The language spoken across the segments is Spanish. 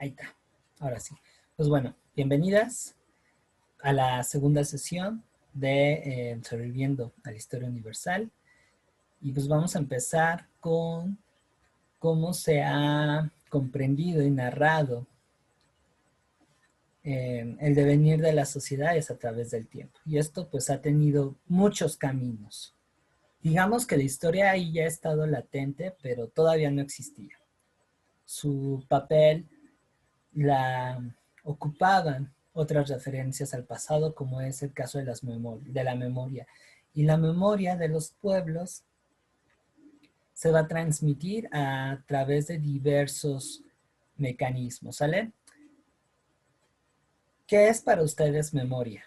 Ahí está. Ahora sí. Pues bueno, bienvenidas a la segunda sesión de Sobreviviendo a la Historia Universal. Y pues vamos a empezar con cómo se ha comprendido y narrado el devenir de las sociedades a través del tiempo. Y esto pues ha tenido muchos caminos. Digamos que la historia ahí ya ha estado latente, pero todavía no existía. Su papel la ocupaban otras referencias al pasado, como es el caso de la memoria. Y la memoria de los pueblos se va a transmitir a través de diversos mecanismos, ¿sale? ¿Qué es para ustedes memoria?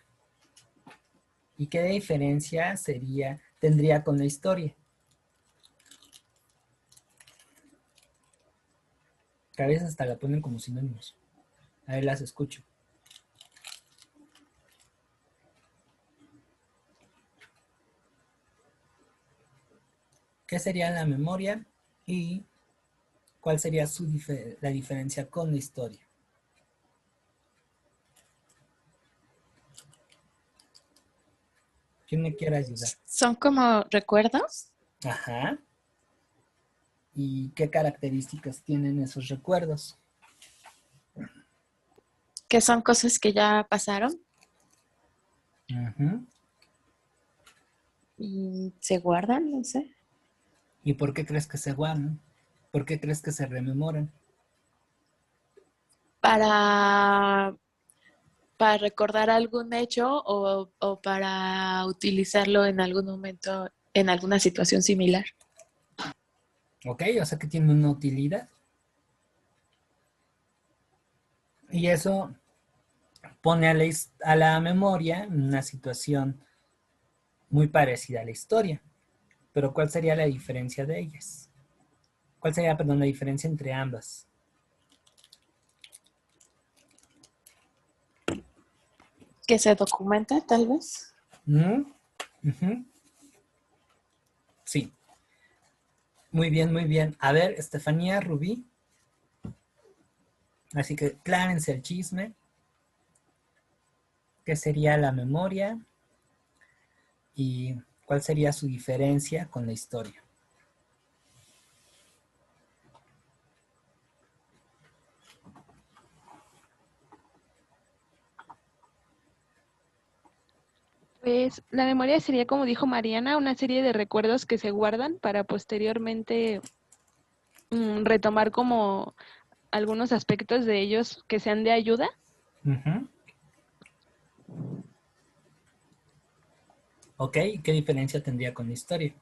¿Y qué diferencia tendría con la historia? Que a veces hasta la ponen como sinónimos. A ver, las escucho. ¿Qué sería la memoria y cuál sería la diferencia con la historia? ¿Quién me quiere ayudar? ¿Son como recuerdos? Ajá. ¿Y qué características tienen esos recuerdos? ¿Que son cosas que ya pasaron Uh-huh. y se guardan? No sé. ¿Y por qué crees que se guardan? ¿Por qué crees que se rememoran? Para, para recordar algún hecho o para utilizarlo en algún momento, en alguna situación similar. ¿Ok? O sea que tiene una utilidad. Y eso pone a la memoria en una situación muy parecida a la historia. Pero ¿cuál sería la diferencia de ellas? ¿Cuál sería, perdón, la diferencia entre ambas? Que se documenta, tal vez. ¿Mm? Uh-huh. Sí. Muy bien, muy bien. A ver, Estefanía, Rubí. Así que clárense el chisme. ¿Qué sería la memoria? ¿Y cuál sería su diferencia con la historia? Pues la memoria sería, como dijo Mariana, una serie de recuerdos que se guardan para posteriormente retomar como algunos aspectos de ellos que sean de ayuda. Uh-huh. ¿Ok? ¿Qué diferencia tendría con la historia?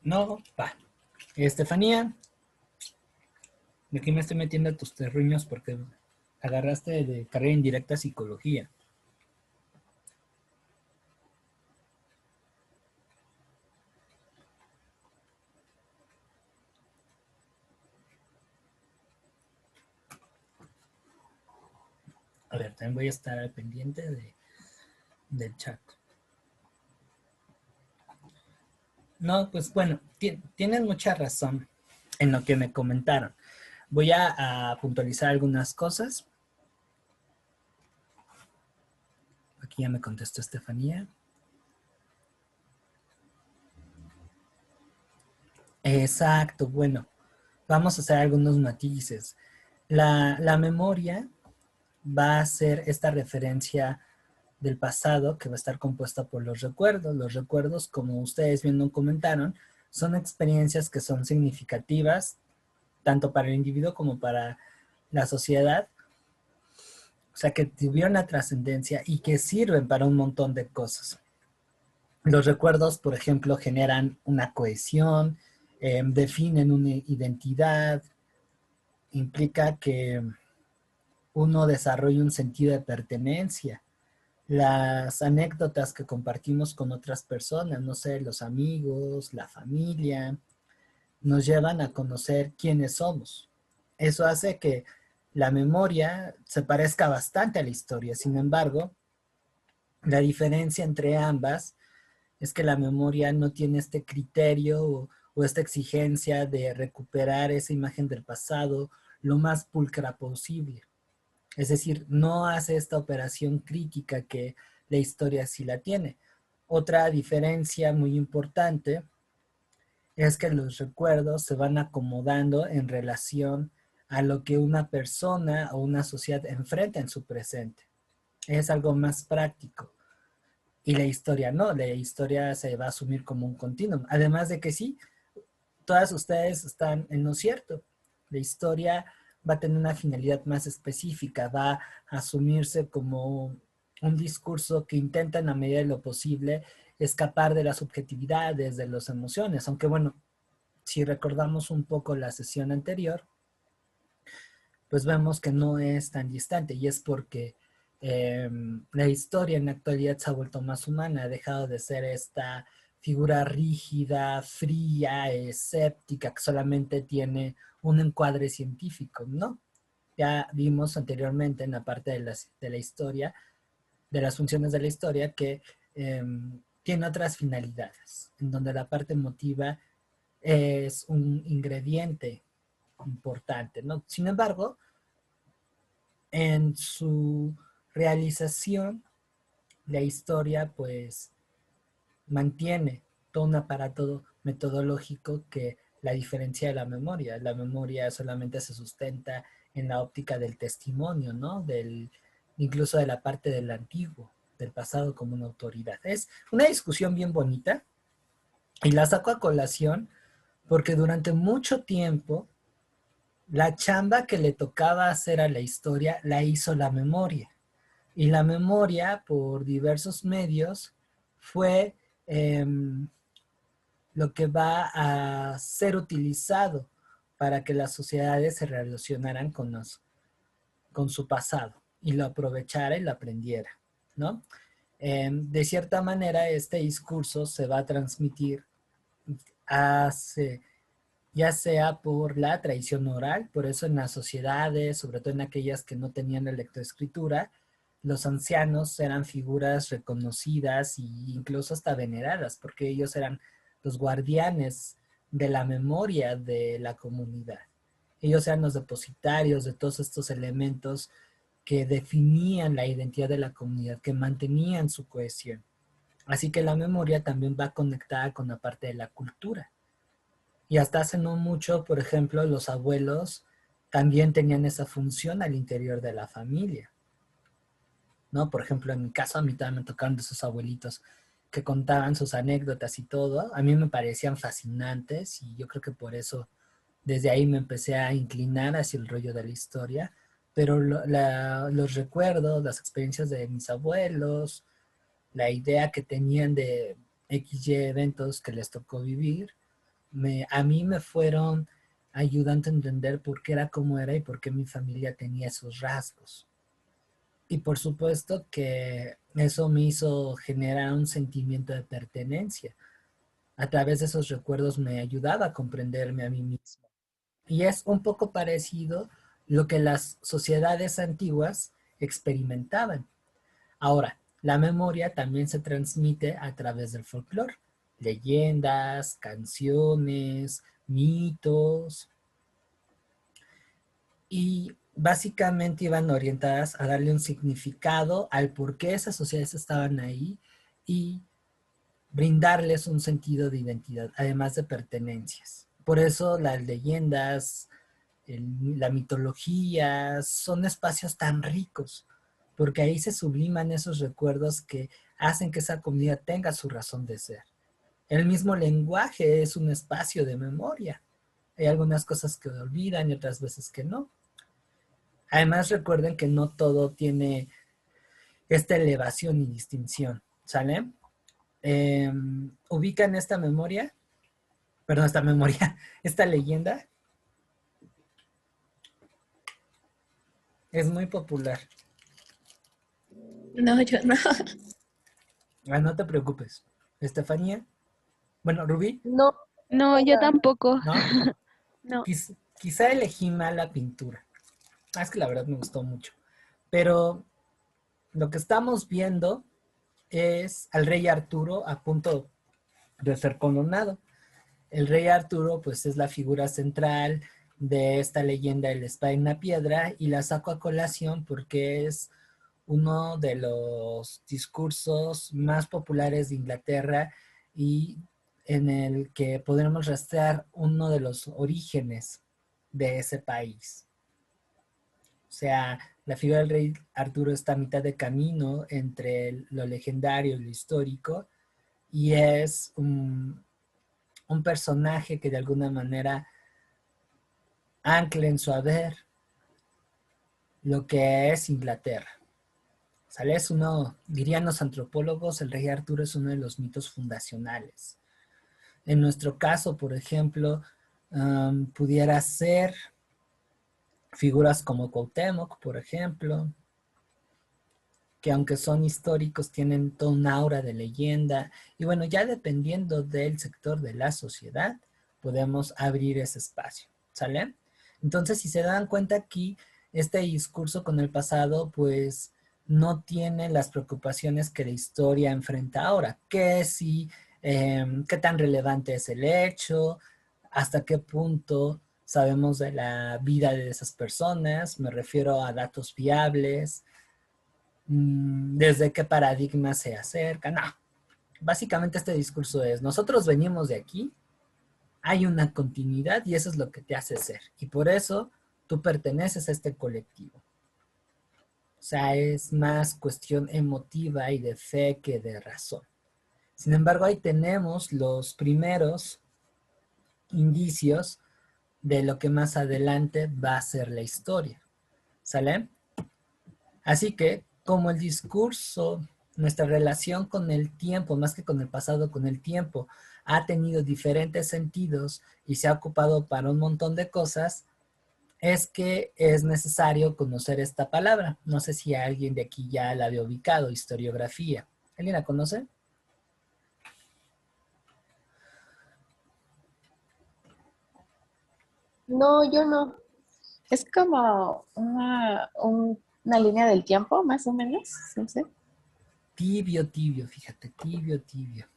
No, va. Estefanía, de aquí me estoy metiendo a tus terruños porque agarraste de carrera indirecta psicología. A ver, también voy a estar al pendiente del chat. No, pues bueno, tienes mucha razón en lo que me comentaron. Voy a puntualizar algunas cosas. Aquí ya me contestó Estefanía. Exacto, bueno, vamos a hacer algunos matices. La memoria va a ser esta referencia del pasado que va a estar compuesta por los recuerdos. Los recuerdos, como ustedes bien lo comentaron, son experiencias que son significativas tanto para el individuo como para la sociedad. O sea, que tuvieron una trascendencia y que sirven para un montón de cosas. Los recuerdos, por ejemplo, generan una cohesión, definen una identidad, implica que uno desarrolle un sentido de pertenencia. Las anécdotas que compartimos con otras personas, no sé, los amigos, la familia, nos llevan a conocer quiénes somos. Eso hace que la memoria se parezca bastante a la historia. Sin embargo, la diferencia entre ambas es que la memoria no tiene este criterio o esta exigencia de recuperar esa imagen del pasado lo más pulcra posible. Es decir, no hace esta operación crítica que la historia sí la tiene. Otra diferencia muy importante es que los recuerdos se van acomodando en relación a lo que una persona o una sociedad enfrenta en su presente. Es algo más práctico. Y la historia no, la historia se va a asumir como un continuum. Además de que sí, todas ustedes están en lo cierto. La historia va a tener una finalidad más específica, va a asumirse como un discurso que intenta en la medida de lo posible escapar de las subjetividades, de las emociones, aunque bueno, si recordamos un poco la sesión anterior, pues vemos que no es tan distante y es porque la historia en la actualidad se ha vuelto más humana, ha dejado de ser esta figura rígida, fría, escéptica, que solamente tiene un encuadre científico, ¿no? Ya vimos anteriormente en la parte de la historia, de las funciones de la historia, que tiene otras finalidades, en donde la parte emotiva es un ingrediente importante, ¿no? Sin embargo, en su realización, la historia pues mantiene todo un aparato metodológico que la diferencia de la memoria. La memoria solamente se sustenta en la óptica del testimonio, ¿no? Incluso de la parte del antiguo, del pasado como una autoridad. Es una discusión bien bonita y la saco a colación porque durante mucho tiempo la chamba que le tocaba hacer a la historia la hizo la memoria. Y la memoria, por diversos medios, fue lo que va a ser utilizado para que las sociedades se relacionaran con su pasado y lo aprovechara y lo aprendiera, ¿no? De cierta manera, este discurso se va a transmitir hace ya sea por la tradición oral, por eso en las sociedades, sobre todo en aquellas que no tenían la lectoescritura, los ancianos eran figuras reconocidas e incluso hasta veneradas, porque ellos eran los guardianes de la memoria de la comunidad. Ellos eran los depositarios de todos estos elementos que definían la identidad de la comunidad, que mantenían su cohesión. Así que la memoria también va conectada con la parte de la cultura. Y hasta hace no mucho, por ejemplo, los abuelos también tenían esa función al interior de la familia, ¿no? Por ejemplo, en mi caso, a mí también me tocaron de esos abuelitos que contaban sus anécdotas y todo. A mí me parecían fascinantes y yo creo que por eso desde ahí me empecé a inclinar hacia el rollo de la historia. Pero los recuerdos, las experiencias de mis abuelos, la idea que tenían de XY eventos que les tocó vivir, a mí me fueron ayudando a entender por qué era como era y por qué mi familia tenía esos rasgos. Y por supuesto que eso me hizo generar un sentimiento de pertenencia. A través de esos recuerdos me ayudaba a comprenderme a mí mismo. Y es un poco parecido lo que las sociedades antiguas experimentaban. Ahora, la memoria también se transmite a través del folclore, leyendas, canciones, mitos, y básicamente iban orientadas a darle un significado al por qué esas sociedades estaban ahí y brindarles un sentido de identidad, además de pertenencias. Por eso las leyendas, la mitología, son espacios tan ricos, porque ahí se subliman esos recuerdos que hacen que esa comunidad tenga su razón de ser. El mismo lenguaje es un espacio de memoria. Hay algunas cosas que olvidan y otras veces que no. Además, recuerden que no todo tiene esta elevación y distinción, ¿sale? Ubican esta memoria, perdón, esta memoria, esta leyenda. Es muy popular. No, yo no. Ah, no te preocupes. Estefanía. Bueno, Rubí, No, No, yo tampoco. ¿no? No. Quizá elegí mal la pintura. Es que la verdad me gustó mucho. Pero lo que estamos viendo es al rey Arturo a punto de ser coronado. El rey Arturo pues es la figura central de esta leyenda de la espada en la piedra y la saco a colación porque es uno de los discursos más populares de Inglaterra y en el que podremos rastrear uno de los orígenes de ese país. O sea, la figura del rey Arturo está a mitad de camino entre lo legendario y lo histórico y es un personaje que de alguna manera ancla en su haber lo que es Inglaterra. ¿Sale? Es uno, dirían los antropólogos, el rey Arturo es uno de los mitos fundacionales. En nuestro caso, por ejemplo, pudiera ser figuras como Cuauhtémoc, por ejemplo, que aunque son históricos, tienen toda una aura de leyenda. Y bueno, ya dependiendo del sector de la sociedad, podemos abrir ese espacio, ¿sale? Entonces, si se dan cuenta aquí, este discurso con el pasado, pues no tiene las preocupaciones que la historia enfrenta ahora. ¿Qué tan relevante es el hecho? ¿Hasta qué punto sabemos de la vida de esas personas? Me refiero a datos fiables, desde qué paradigma se acerca. No, básicamente este discurso es, nosotros venimos de aquí, hay una continuidad y eso es lo que te hace ser. Y por eso tú perteneces a este colectivo. O sea, es más cuestión emotiva y de fe que de razón. Sin embargo, ahí tenemos los primeros indicios de lo que más adelante va a ser la historia. ¿Sale? Así que, como el discurso, nuestra relación con el tiempo, más que con el pasado, con el tiempo, ha tenido diferentes sentidos y se ha ocupado para un montón de cosas, es que es necesario conocer esta palabra. No sé si alguien de aquí ya la había ubicado, historiografía. ¿Alguien la conoce? No, yo no. Es como una línea del tiempo, más o menos, no sé. Tibio, tibio, fíjate, tibio, tibio.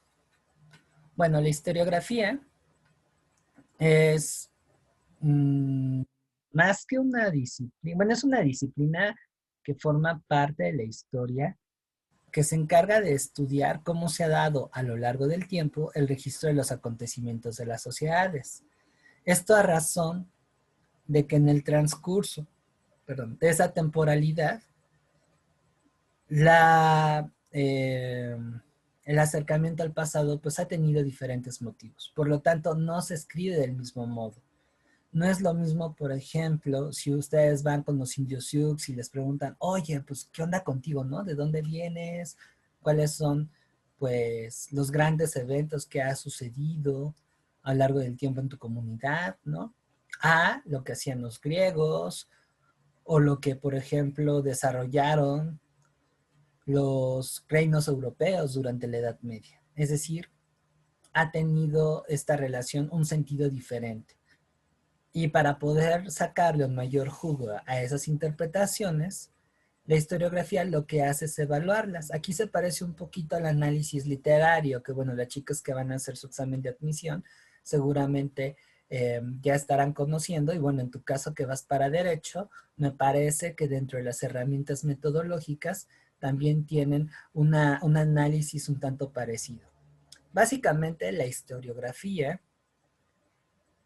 Bueno, la historiografía es más que una disciplina, bueno, es una disciplina que forma parte de la historia, que se encarga de estudiar cómo se ha dado a lo largo del tiempo el registro de los acontecimientos de las sociedades. Esto a razón de que en el transcurso, perdón, de esa temporalidad, la, el acercamiento al pasado pues ha tenido diferentes motivos. Por lo tanto, no se escribe del mismo modo. No es lo mismo, por ejemplo, si ustedes van con los indios Sioux y les preguntan, oye, pues, ¿qué onda contigo, no? ¿De dónde vienes? ¿Cuáles son, pues, los grandes eventos que ha sucedido a lo largo del tiempo en tu comunidad, ¿no? A lo que hacían los griegos o lo que, por ejemplo, desarrollaron los reinos europeos durante la Edad Media. Es decir, ha tenido esta relación un sentido diferente. Y para poder sacarle un mayor jugo a esas interpretaciones, la historiografía lo que hace es evaluarlas. Aquí se parece un poquito al análisis literario, que bueno, las chicas que van a hacer su examen de admisión seguramente ya estarán conociendo. Y bueno, en tu caso que vas para derecho, me parece que dentro de las herramientas metodológicas también tienen un análisis un tanto parecido. Básicamente la historiografía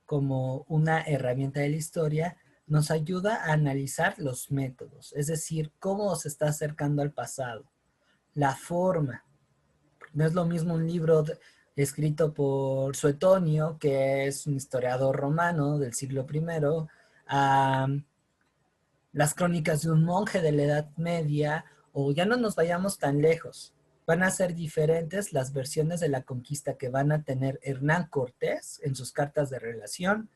como una herramienta de la historia, nos ayuda a analizar los métodos, es decir, cómo se está acercando al pasado, la forma. No es lo mismo un libro escrito por Suetonio, que es un historiador romano del siglo I, a las crónicas de un monje de la Edad Media, o ya no nos vayamos tan lejos. Van a ser diferentes las versiones de la conquista que van a tener Hernán Cortés en sus cartas de relación,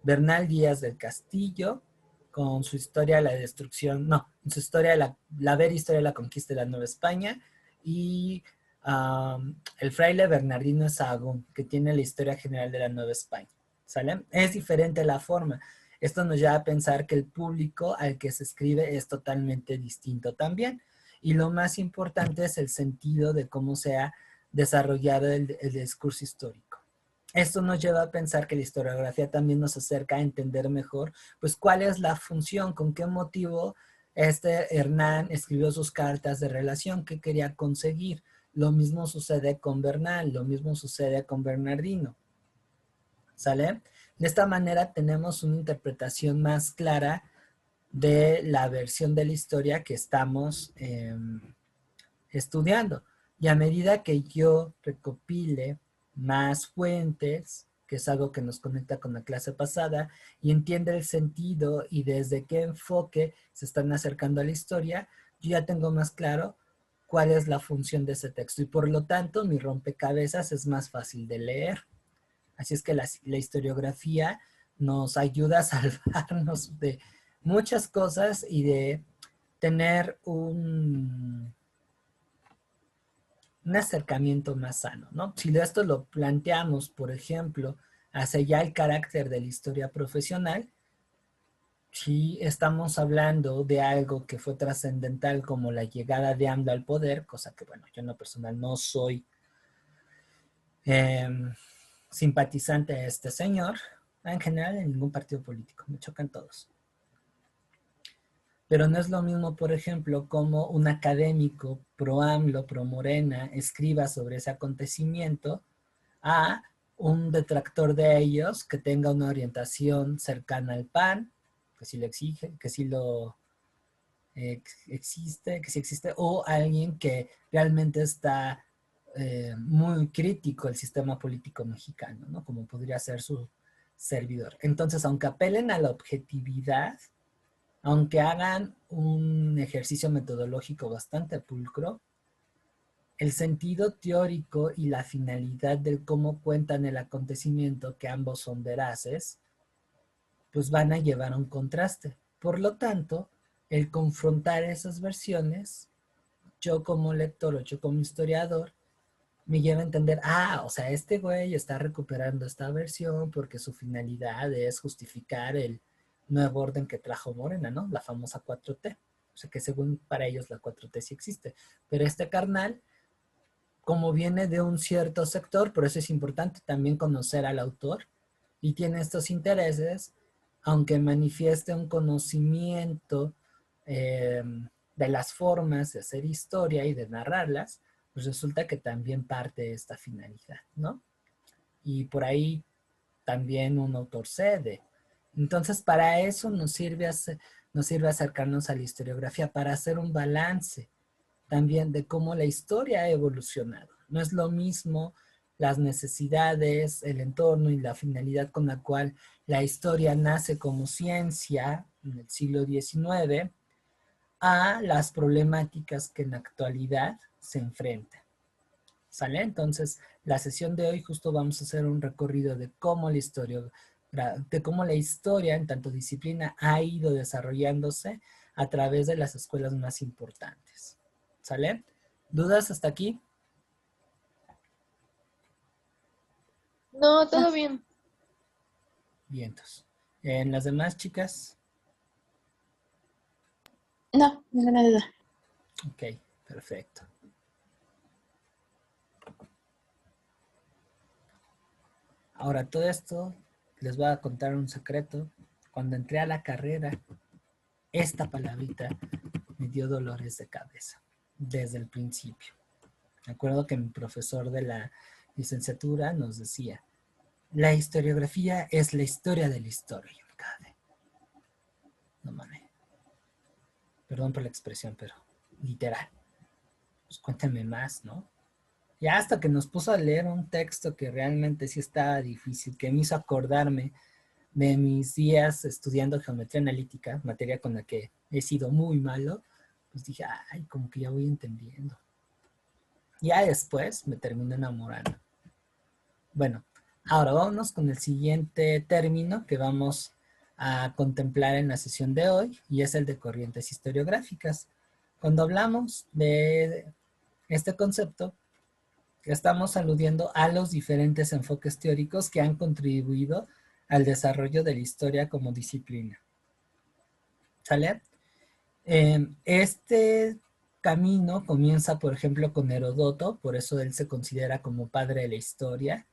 Bernal Díaz del Castillo, con su historia de la destrucción, no, en su historia de la vera historia de la conquista de la Nueva España, y el fraile Bernardino de Sahagún, que tiene la historia general de la Nueva España. ¿Sale? Es diferente la forma. Esto nos lleva a pensar que el público al que se escribe es totalmente distinto también. Y lo más importante es el sentido de cómo se ha desarrollado el discurso histórico. Esto nos lleva a pensar que la historiografía también nos acerca a entender mejor, pues, cuál es la función, con qué motivo Hernán escribió sus cartas de relación, qué quería conseguir. Lo mismo sucede con Bernal, lo mismo sucede con Bernardino. ¿Sale? De esta manera tenemos una interpretación más clara de la versión de la historia que estamos estudiando. Y a medida que yo recopile más fuentes, que es algo que nos conecta con la clase pasada, y entiende el sentido y desde qué enfoque se están acercando a la historia, yo ya tengo más claro cuál es la función de ese texto. Y por lo tanto, mi rompecabezas es más fácil de leer. Así es que la historiografía nos ayuda a salvarnos de muchas cosas y de tener un acercamiento más sano, ¿no? Si esto lo planteamos, por ejemplo, hacia ya el carácter de la historia profesional, si estamos hablando de algo que fue trascendental como la llegada de AMLO al poder, cosa que, bueno, yo en lo personal no soy simpatizante de este señor, en general en ningún partido político, me chocan todos. Pero no es lo mismo, por ejemplo, como un académico pro AMLO, pro Morena, escriba sobre ese acontecimiento a un detractor de ellos que tenga una orientación cercana al PAN, que sí lo exige, que sí lo existe, que sí existe, o alguien que realmente está muy crítico al sistema político mexicano, ¿no? Como podría ser su servidor. Entonces, aunque apelen a la objetividad, aunque hagan un ejercicio metodológico bastante pulcro, el sentido teórico y la finalidad de cómo cuentan el acontecimiento, que ambos son veraces, pues van a llevar a un contraste. Por lo tanto, el confrontar esas versiones, yo como lector o yo como historiador, me lleva a entender, o sea, este güey está recuperando esta versión porque su finalidad es justificar el nuevo orden que trajo Morena, ¿no? La famosa 4T. O sea, que según para ellos la 4T sí existe. Pero este carnal, como viene de un cierto sector, por eso es importante también conocer al autor, y tiene estos intereses, aunque manifieste un conocimiento de las formas de hacer historia y de narrarlas, pues resulta que también parte de esta finalidad, ¿no? Y por ahí también un autor cede. Entonces, para eso nos sirve acercarnos a la historiografía, para hacer un balance también de cómo la historia ha evolucionado. No es lo mismo las necesidades, el entorno y la finalidad con la cual la historia nace como ciencia en el siglo XIX a las problemáticas que en la actualidad se enfrentan. ¿Sale? Entonces, la sesión de hoy justo vamos a hacer un recorrido de cómo la historia en tanto disciplina ha ido desarrollándose a través de las escuelas más importantes. ¿Sale? ¿Dudas hasta aquí? No, todo bien. Vientos. ¿En las demás chicas? No, ninguna duda. Ok, perfecto. Ahora, todo esto, les voy a contar un secreto. Cuando entré a la carrera, esta palabrita me dio dolores de cabeza desde el principio. Me acuerdo que mi profesor de la licenciatura nos decía, la historiografía es la historia de la historia. Y me cagué. No mames. Perdón por la expresión, pero literal. Pues cuéntame más, ¿no? Y hasta que nos puso a leer un texto que realmente sí estaba difícil, que me hizo acordarme de mis días estudiando geometría analítica, materia con la que he sido muy malo, pues dije, como que ya voy entendiendo. Ya después me terminé enamorando. Bueno, ahora vámonos con el siguiente término que vamos a contemplar en la sesión de hoy, y es el de corrientes historiográficas. Cuando hablamos de este concepto, estamos aludiendo a los diferentes enfoques teóricos que han contribuido al desarrollo de la historia como disciplina. ¿Sale? Este camino comienza, por ejemplo, con Herodoto, por eso él se considera como padre de la historia,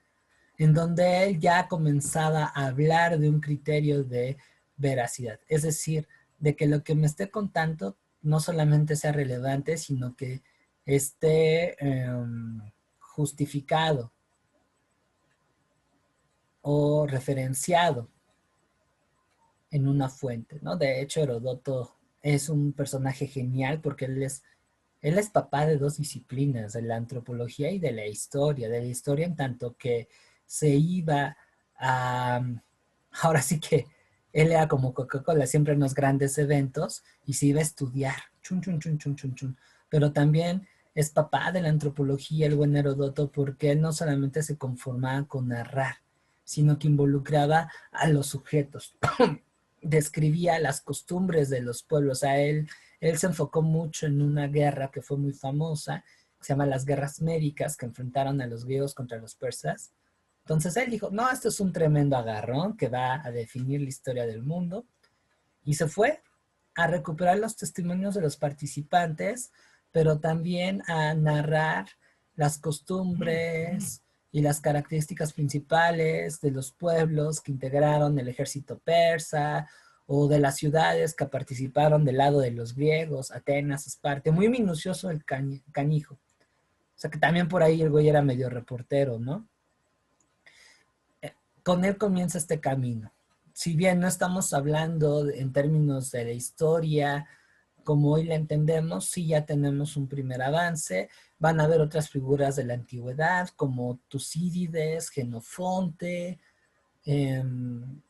en donde él ya comenzaba a hablar de un criterio de veracidad, es decir, de que lo que me esté contando no solamente sea relevante, sino que esté justificado o referenciado en una fuente, ¿no? De hecho, Herodoto es un personaje genial porque él es papá de dos disciplinas, de la antropología y de la historia en tanto que se iba a, ahora sí que él era como Coca-Cola, siempre en los grandes eventos y se iba a estudiar, chun, chun, chun, chun, chun, chun. Pero también es papá de la antropología, el buen Herodoto, porque él no solamente se conformaba con narrar, sino que involucraba a los sujetos, describía las costumbres de los pueblos. A él se enfocó mucho en una guerra que fue muy famosa, que se llama las guerras médicas, que enfrentaron a los griegos contra los persas. Entonces él dijo, no, esto es un tremendo agarrón que va a definir la historia del mundo. Y se fue a recuperar los testimonios de los participantes, pero también a narrar las costumbres y las características principales de los pueblos que integraron el ejército persa o de las ciudades que participaron del lado de los griegos, Atenas, Esparta, muy minucioso el canijo. O sea que también por ahí el güey era medio reportero, ¿no? Con él comienza este camino. Si bien no estamos hablando en términos de la historia como hoy la entendemos, sí ya tenemos un primer avance. Van a haber otras figuras de la antigüedad como Tucídides, Genofonte,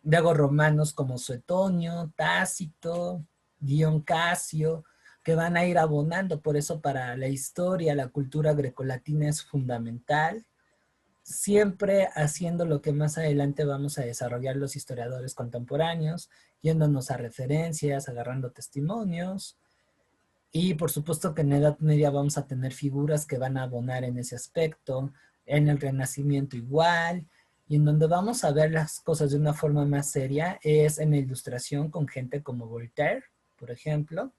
luego romanos como Suetonio, Tácito, Dion Casio, que van a ir abonando. Por eso para la historia, la cultura grecolatina es fundamental, siempre haciendo lo que más adelante vamos a desarrollar los historiadores contemporáneos, yéndonos a referencias, agarrando testimonios, y por supuesto que en la Edad Media vamos a tener figuras que van a abonar en ese aspecto, en el Renacimiento igual, y en donde vamos a ver las cosas de una forma más seria es en la Ilustración con gente como Voltaire, por ejemplo,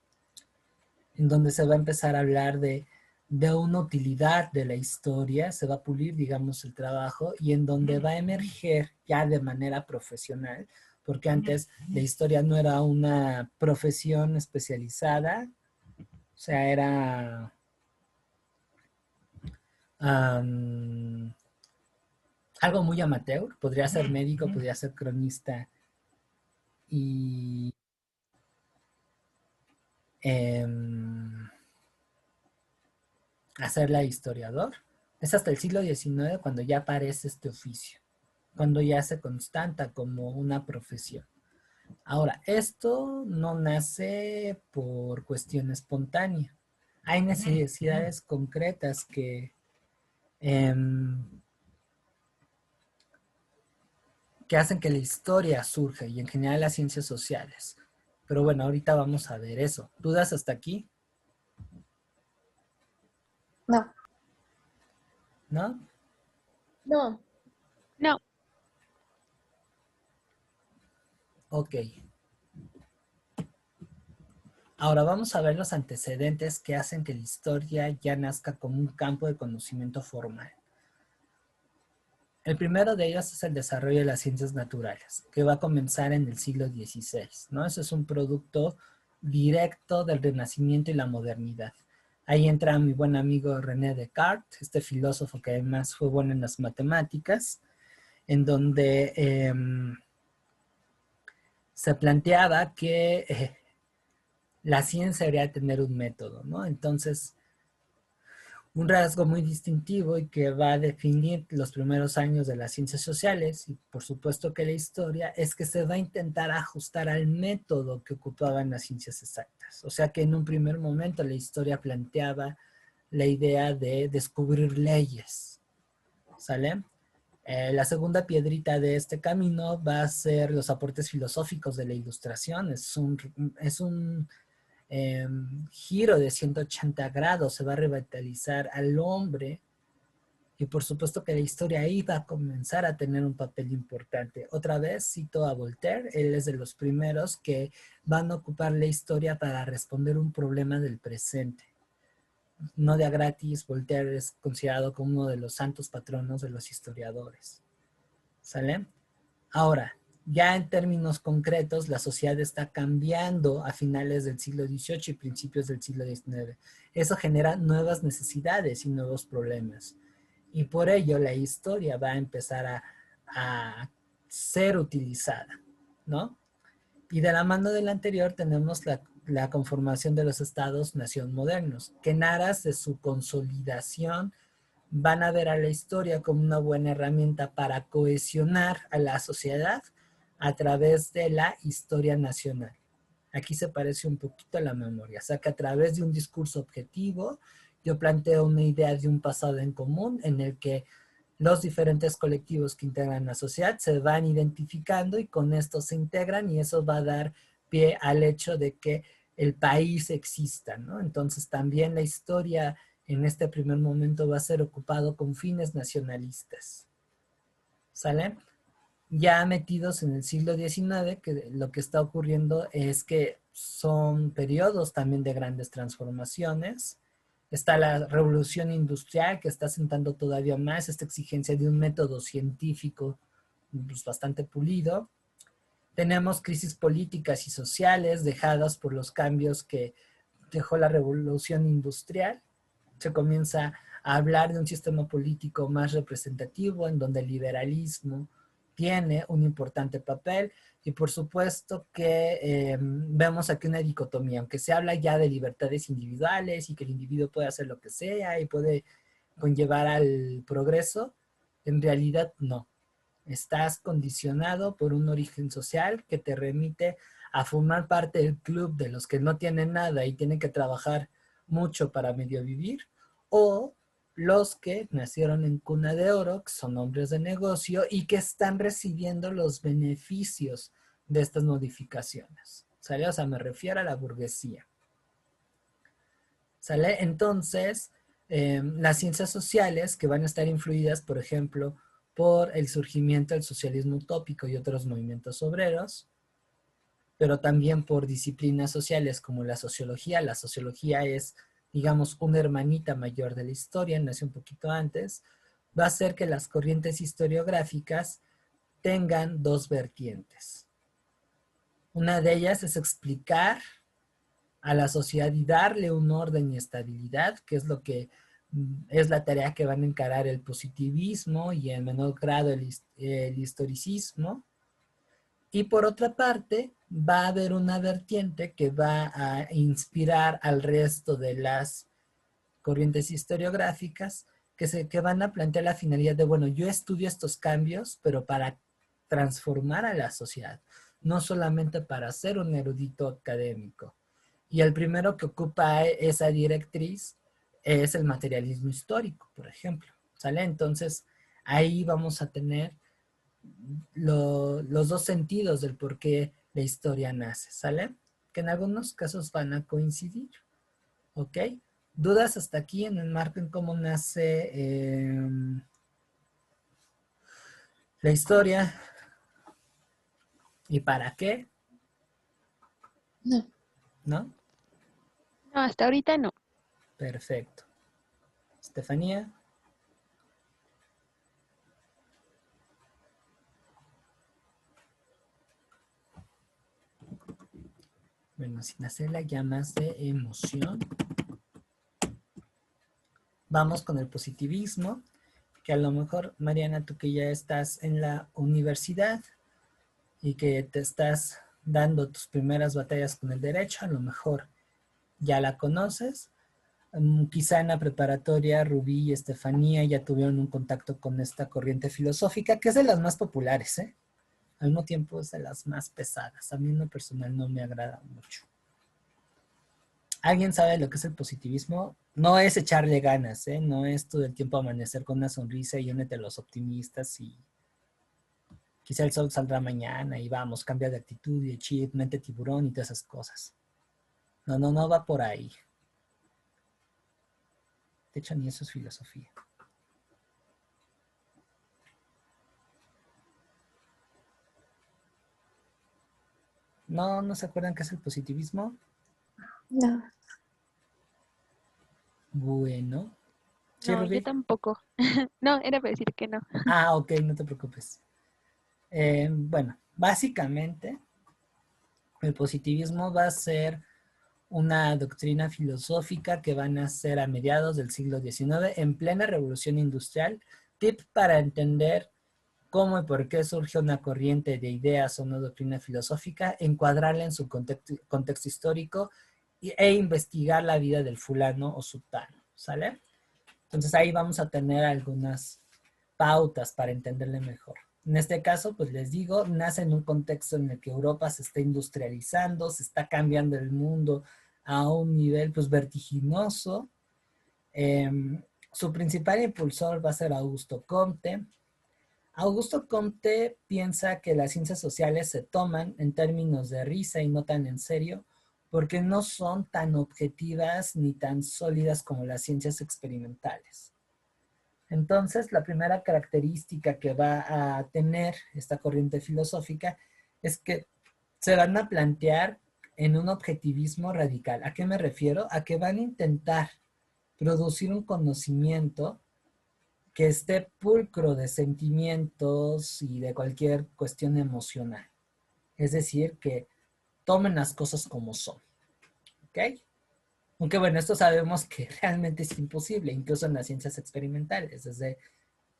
en donde se va a empezar a hablar de una utilidad de la historia, se va a pulir, digamos, el trabajo y en donde va a emerger ya de manera profesional, porque antes la historia no era una profesión especializada, o sea, era algo muy amateur, podría ser médico, podría ser cronista y hacerla historiador. Es hasta el siglo XIX cuando ya aparece este oficio, cuando ya se constata como una profesión. Ahora, esto no nace por cuestión espontánea. Hay necesidades concretas que hacen que la historia surja y en general las ciencias sociales. Pero bueno, ahorita vamos a ver eso. ¿Dudas hasta aquí? No. ¿No? No. No, Ok. Ahora vamos a ver los antecedentes que hacen que la historia ya nazca como un campo de conocimiento formal. El primero de ellos es el desarrollo de las ciencias naturales, que va a comenzar en el siglo XVI, ¿no? Eso es un producto directo del Renacimiento y la modernidad. Ahí entra mi buen amigo René Descartes, este filósofo que además fue bueno en las matemáticas, en donde se planteaba que la ciencia debería tener un método, ¿no? Entonces, un rasgo muy distintivo y que va a definir los primeros años de las ciencias sociales y por supuesto que la historia es que se va a intentar ajustar al método que ocupaban las ciencias exactas. O sea que en un primer momento la historia planteaba la idea de descubrir leyes, ¿sale? La segunda piedrita de este camino va a ser los aportes filosóficos de la Ilustración. Es un giro de 180 grados, se va a revitalizar al hombre Y por supuesto que la historia ahí va a comenzar a tener un papel importante. Otra vez cito a Voltaire, él es de los primeros que van a ocupar la historia para responder un problema del presente. No de a gratis, Voltaire es considerado como uno de los santos patronos de los historiadores. ¿Sale? Ahora, ya en términos concretos, la sociedad está cambiando a finales del siglo XVIII y principios del siglo XIX. Eso genera nuevas necesidades y nuevos problemas. Y por ello la historia va a empezar a ser utilizada, ¿no? Y de la mano del anterior tenemos la conformación de los estados-nación modernos, que en aras de su consolidación van a ver a la historia como una buena herramienta para cohesionar a la sociedad a través de la historia nacional. Aquí se parece un poquito a la memoria, o sea que a través de un discurso objetivo yo planteo una idea de un pasado en común en el que los diferentes colectivos que integran la sociedad se van identificando y con esto se integran y eso va a dar pie al hecho de que el país exista, ¿no? Entonces también la historia en este primer momento va a ser ocupado con fines nacionalistas. ¿Sale? Ya metidos en el siglo XIX, que lo que está ocurriendo es que son periodos también de grandes transformaciones. Está la revolución industrial que está sentando todavía más esta exigencia de un método científico pues, bastante pulido. Tenemos crisis políticas y sociales dejadas por los cambios que dejó la revolución industrial. Se comienza a hablar de un sistema político más representativo en donde el liberalismo tiene un importante papel y por supuesto que vemos aquí una dicotomía, aunque se habla ya de libertades individuales y que el individuo puede hacer lo que sea y puede conllevar al progreso, en realidad no. Estás condicionado por un origen social que te remite a formar parte del club de los que no tienen nada y tienen que trabajar mucho para medio vivir, o los que nacieron en cuna de oro, que son hombres de negocio y que están recibiendo los beneficios de estas modificaciones. ¿Sale? O sea, me refiero a la burguesía. ¿Sale? Entonces, las ciencias sociales que van a estar influidas, por ejemplo, por el surgimiento del socialismo utópico y otros movimientos obreros, pero también por disciplinas sociales como la sociología. La sociología es, digamos, una hermanita mayor de la historia, nació un poquito antes, va a hacer que las corrientes historiográficas tengan dos vertientes. Una de ellas es explicar a la sociedad y darle un orden y estabilidad, que es lo que es la tarea que van a encarar el positivismo y en menor grado el historicismo. Y por otra parte, va a haber una vertiente que va a inspirar al resto de las corrientes historiográficas que van a plantear la finalidad de, bueno, yo estudio estos cambios, pero para transformar a la sociedad, no solamente para ser un erudito académico. Y el primero que ocupa esa directriz es el materialismo histórico, por ejemplo. ¿Sale? Entonces, ahí vamos a tener los dos sentidos del por qué la historia nace, ¿sale? Que en algunos casos van a coincidir, ¿ok? ¿Dudas hasta aquí en el marco en cómo nace la historia? ¿Y para qué? No. ¿No? No, hasta ahorita no. Perfecto. Estefanía. Bueno, sin hacerla ya más de emoción, vamos con el positivismo, que a lo mejor, Mariana, tú que ya estás en la universidad y que te estás dando tus primeras batallas con el derecho, a lo mejor ya la conoces. Quizá en la preparatoria Rubí y Estefanía ya tuvieron un contacto con esta corriente filosófica, que es de las más populares, ¿eh? Al mismo tiempo es de las más pesadas. A mí en lo personal no me agrada mucho. ¿Alguien sabe lo que es el positivismo? No es echarle ganas, ¿eh? No es todo el tiempo amanecer con una sonrisa y únete a los optimistas y quizá el sol saldrá mañana y vamos, cambia de actitud y de chip, mente tiburón y todas esas cosas. No va por ahí. De hecho, ni eso es filosofía. ¿No se acuerdan qué es el positivismo? No. Bueno. ¿Sí, No, yo Rubí? tampoco. No, era para decir que no. Ah, ok, no te preocupes. Bueno, básicamente el positivismo va a ser una doctrina filosófica que va a nacer a mediados del siglo XIX en plena revolución industrial. Tip para entender cómo y por qué surge una corriente de ideas o una doctrina filosófica, encuadrarla en su contexto histórico e investigar la vida del fulano o sultano, ¿sale? Entonces ahí vamos a tener algunas pautas para entenderle mejor. En este caso, pues les digo, nace en un contexto en el que Europa se está industrializando, se está cambiando el mundo a un nivel pues vertiginoso. Eh, Su principal impulsor va a ser Augusto Comte. Augusto Comte piensa que las ciencias sociales se toman en términos de risa y no tan en serio porque no son tan objetivas ni tan sólidas como las ciencias experimentales. Entonces, la primera característica que va a tener esta corriente filosófica es que se van a plantear en un objetivismo radical. ¿A qué me refiero? A que van a intentar producir un conocimiento que esté pulcro de sentimientos y de cualquier cuestión emocional. Es decir, que tomen las cosas como son. ¿Ok? Aunque bueno, esto sabemos que realmente es imposible, incluso en las ciencias experimentales.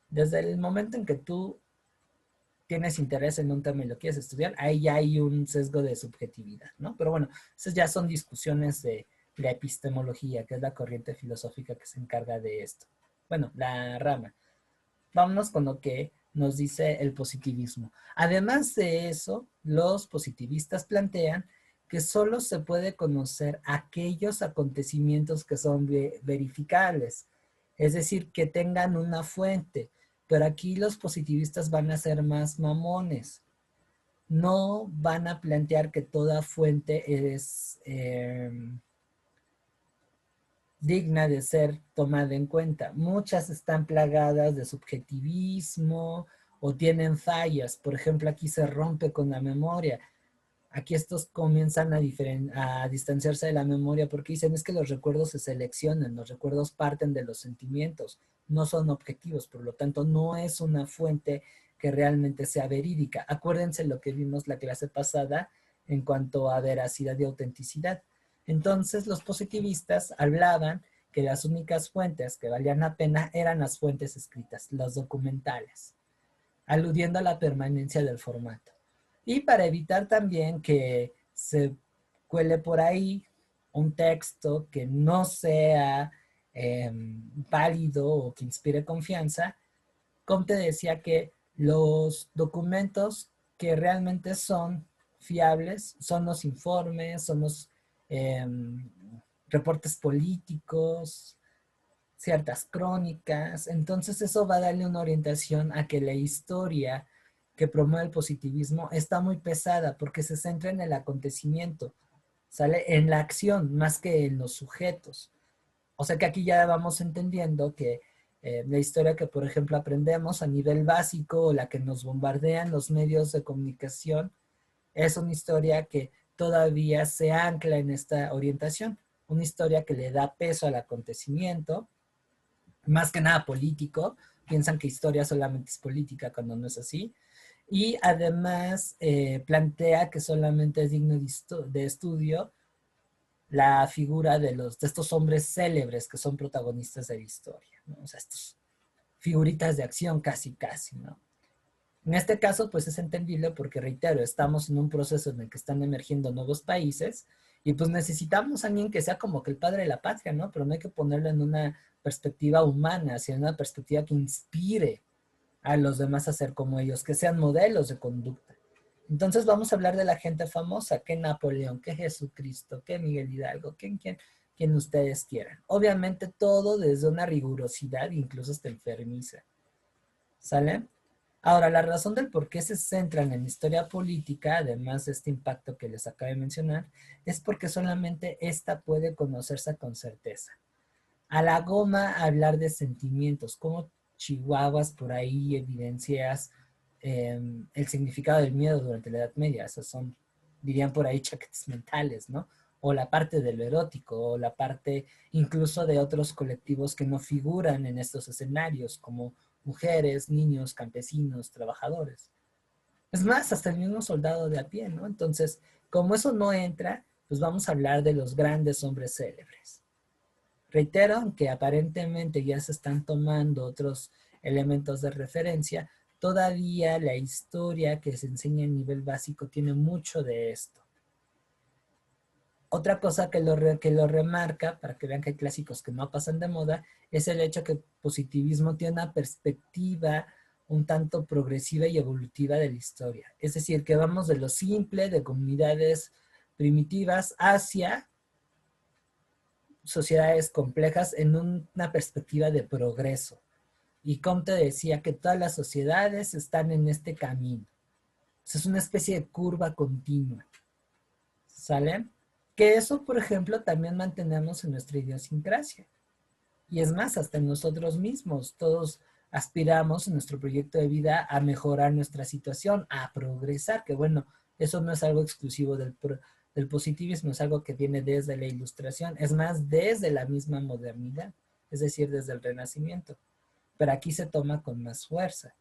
Desde el momento en que tú tienes interés en un tema y lo quieres estudiar, ahí ya hay un sesgo de subjetividad, ¿no? Pero bueno, esas ya son discusiones de la epistemología, que es la corriente filosófica que se encarga de esto. Bueno, la rama. Vámonos con lo que nos dice el positivismo. Además de eso, los positivistas plantean que solo se puede conocer aquellos acontecimientos que son verificables, es decir, que tengan una fuente. Pero aquí los positivistas van a ser más mamones. No van a plantear que toda fuente es digna de ser tomada en cuenta. Muchas están plagadas de subjetivismo o tienen fallas. Por ejemplo, aquí se rompe con la memoria. Aquí estos comienzan a distanciarse de la memoria porque dicen es que los recuerdos se seleccionan, los recuerdos parten de los sentimientos, no son objetivos, por lo tanto no es una fuente que realmente sea verídica. Acuérdense lo que vimos la clase pasada en cuanto a veracidad y autenticidad. Entonces los positivistas hablaban que las únicas fuentes que valían la pena eran las fuentes escritas, las documentales, aludiendo a la permanencia del formato. Y para evitar también que se cuele por ahí un texto que no sea válido o que inspire confianza, Comte decía que los documentos que realmente son fiables son los informes, son los eh, reportes políticos, ciertas crónicas. Entonces eso va a darle una orientación a que la historia que promueve el positivismo está muy pesada porque se centra en el acontecimiento, ¿sale? En la acción más que en los sujetos. O sea que aquí ya vamos entendiendo que la historia que, por ejemplo, aprendemos a nivel básico o la que nos bombardean los medios de comunicación es una historia que todavía se ancla en esta orientación. Una historia que le da peso al acontecimiento, más que nada político. Piensan que historia solamente es política cuando no es así. Y además plantea que solamente es digno de estudio la figura de estos hombres célebres que son protagonistas de la historia, ¿no? O sea, estos figuritas de acción casi, casi, ¿no? En este caso, pues es entendible porque, reitero, estamos en un proceso en el que están emergiendo nuevos países y pues necesitamos a alguien que sea como que el padre de la patria, ¿no? Pero no hay que ponerlo en una perspectiva humana, sino en una perspectiva que inspire a los demás a ser como ellos, que sean modelos de conducta. Entonces vamos a hablar de la gente famosa, que Napoleón, que Jesucristo, que Miguel Hidalgo, quien ustedes quieran. Obviamente todo desde una rigurosidad, incluso hasta enfermiza. ¿Sale? Ahora, la razón del por qué se centran en historia política, además de este impacto que les acabo de mencionar, es porque solamente esta puede conocerse con certeza. A la goma hablar de sentimientos, como chihuahuas por ahí evidencias el significado del miedo durante la Edad Media. Esas son dirían por ahí chaquetes mentales, ¿no? O la parte de lo erótico, o la parte incluso de otros colectivos que no figuran en estos escenarios, como mujeres, niños, campesinos, trabajadores. Es más, hasta el mismo soldado de a pie, ¿no? Entonces, como eso no entra, pues vamos a hablar de los grandes hombres célebres. Reitero que aparentemente ya se están tomando otros elementos de referencia, todavía la historia que se enseña a nivel básico tiene mucho de esto. Otra cosa que lo remarca, para que vean que hay clásicos que no pasan de moda, es el hecho que el positivismo tiene una perspectiva un tanto progresiva y evolutiva de la historia. Es decir, que vamos de lo simple, de comunidades primitivas, hacia sociedades complejas en una perspectiva de progreso. Y Comte decía que todas las sociedades están en este camino. Es una especie de curva continua. ¿Sale? Que eso, por ejemplo, también mantenemos en nuestra idiosincrasia. Y es más, hasta en nosotros mismos. Todos aspiramos en nuestro proyecto de vida a mejorar nuestra situación, a progresar, que bueno, eso no es algo exclusivo del positivismo, es algo que viene desde la Ilustración, es más, desde la misma modernidad, es decir, desde el Renacimiento. Pero aquí se toma con más fuerza.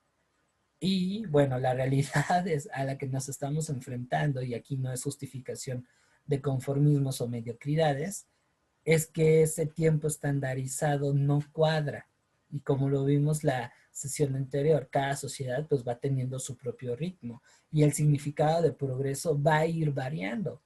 Y bueno, la realidad es a la que nos estamos enfrentando, y aquí no es justificación de conformismos o mediocridades, es que ese tiempo estandarizado no cuadra. Y como lo vimos la sesión anterior, cada sociedad pues va teniendo su propio ritmo y el significado de progreso va a ir variando.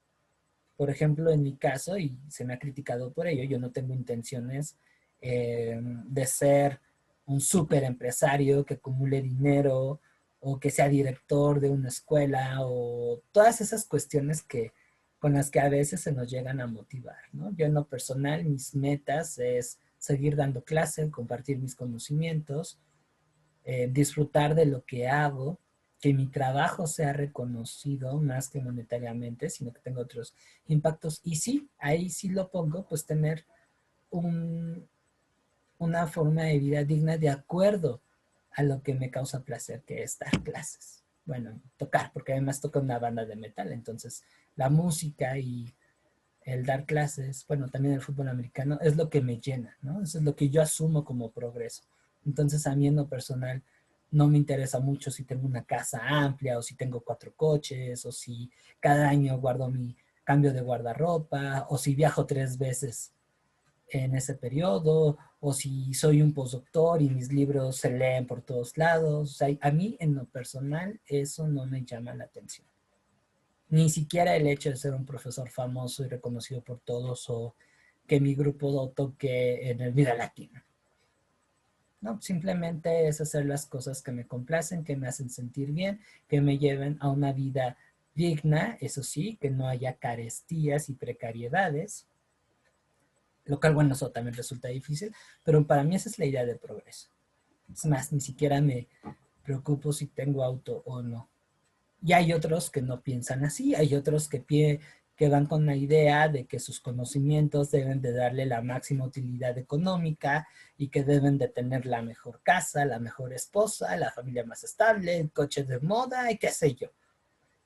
Por ejemplo, en mi caso, y se me ha criticado por ello, yo no tengo intenciones de ser un súper empresario que acumule dinero o que sea director de una escuela o todas esas cuestiones con las que a veces se nos llegan a motivar, ¿no? Yo en lo personal, mis metas es seguir dando clase, compartir mis conocimientos, disfrutar de lo que hago, que mi trabajo sea reconocido más que monetariamente, sino que tenga otros impactos. Y sí, ahí sí lo pongo, pues tener una forma de vida digna de acuerdo a lo que me causa placer, que es dar clases. Bueno, tocar, porque además toco una banda de metal, entonces la música y el dar clases, bueno, también el fútbol americano, es lo que me llena, ¿no? Eso es lo que yo asumo como progreso. Entonces, a mí en lo personal no me interesa mucho si tengo una casa amplia o si tengo 4 coches o si cada año guardo mi cambio de guardarropa o si viajo 3 veces en ese periodo o si soy un postdoctor y mis libros se leen por todos lados. O sea, a mí en lo personal eso no me llama la atención. Ni siquiera el hecho de ser un profesor famoso y reconocido por todos o que mi grupo toque en el Vida Latina. No, simplemente es hacer las cosas que me complacen, que me hacen sentir bien, que me lleven a una vida digna, eso sí, que no haya carestías y precariedades, lo cual, bueno, eso también resulta difícil, pero para mí esa es la idea de progreso. Es más, ni siquiera me preocupo si tengo auto o no. Y hay otros que no piensan así, hay otros que van con la idea de que sus conocimientos deben de darle la máxima utilidad económica y que deben de tener la mejor casa, la mejor esposa, la familia más estable, el coche de moda y qué sé yo.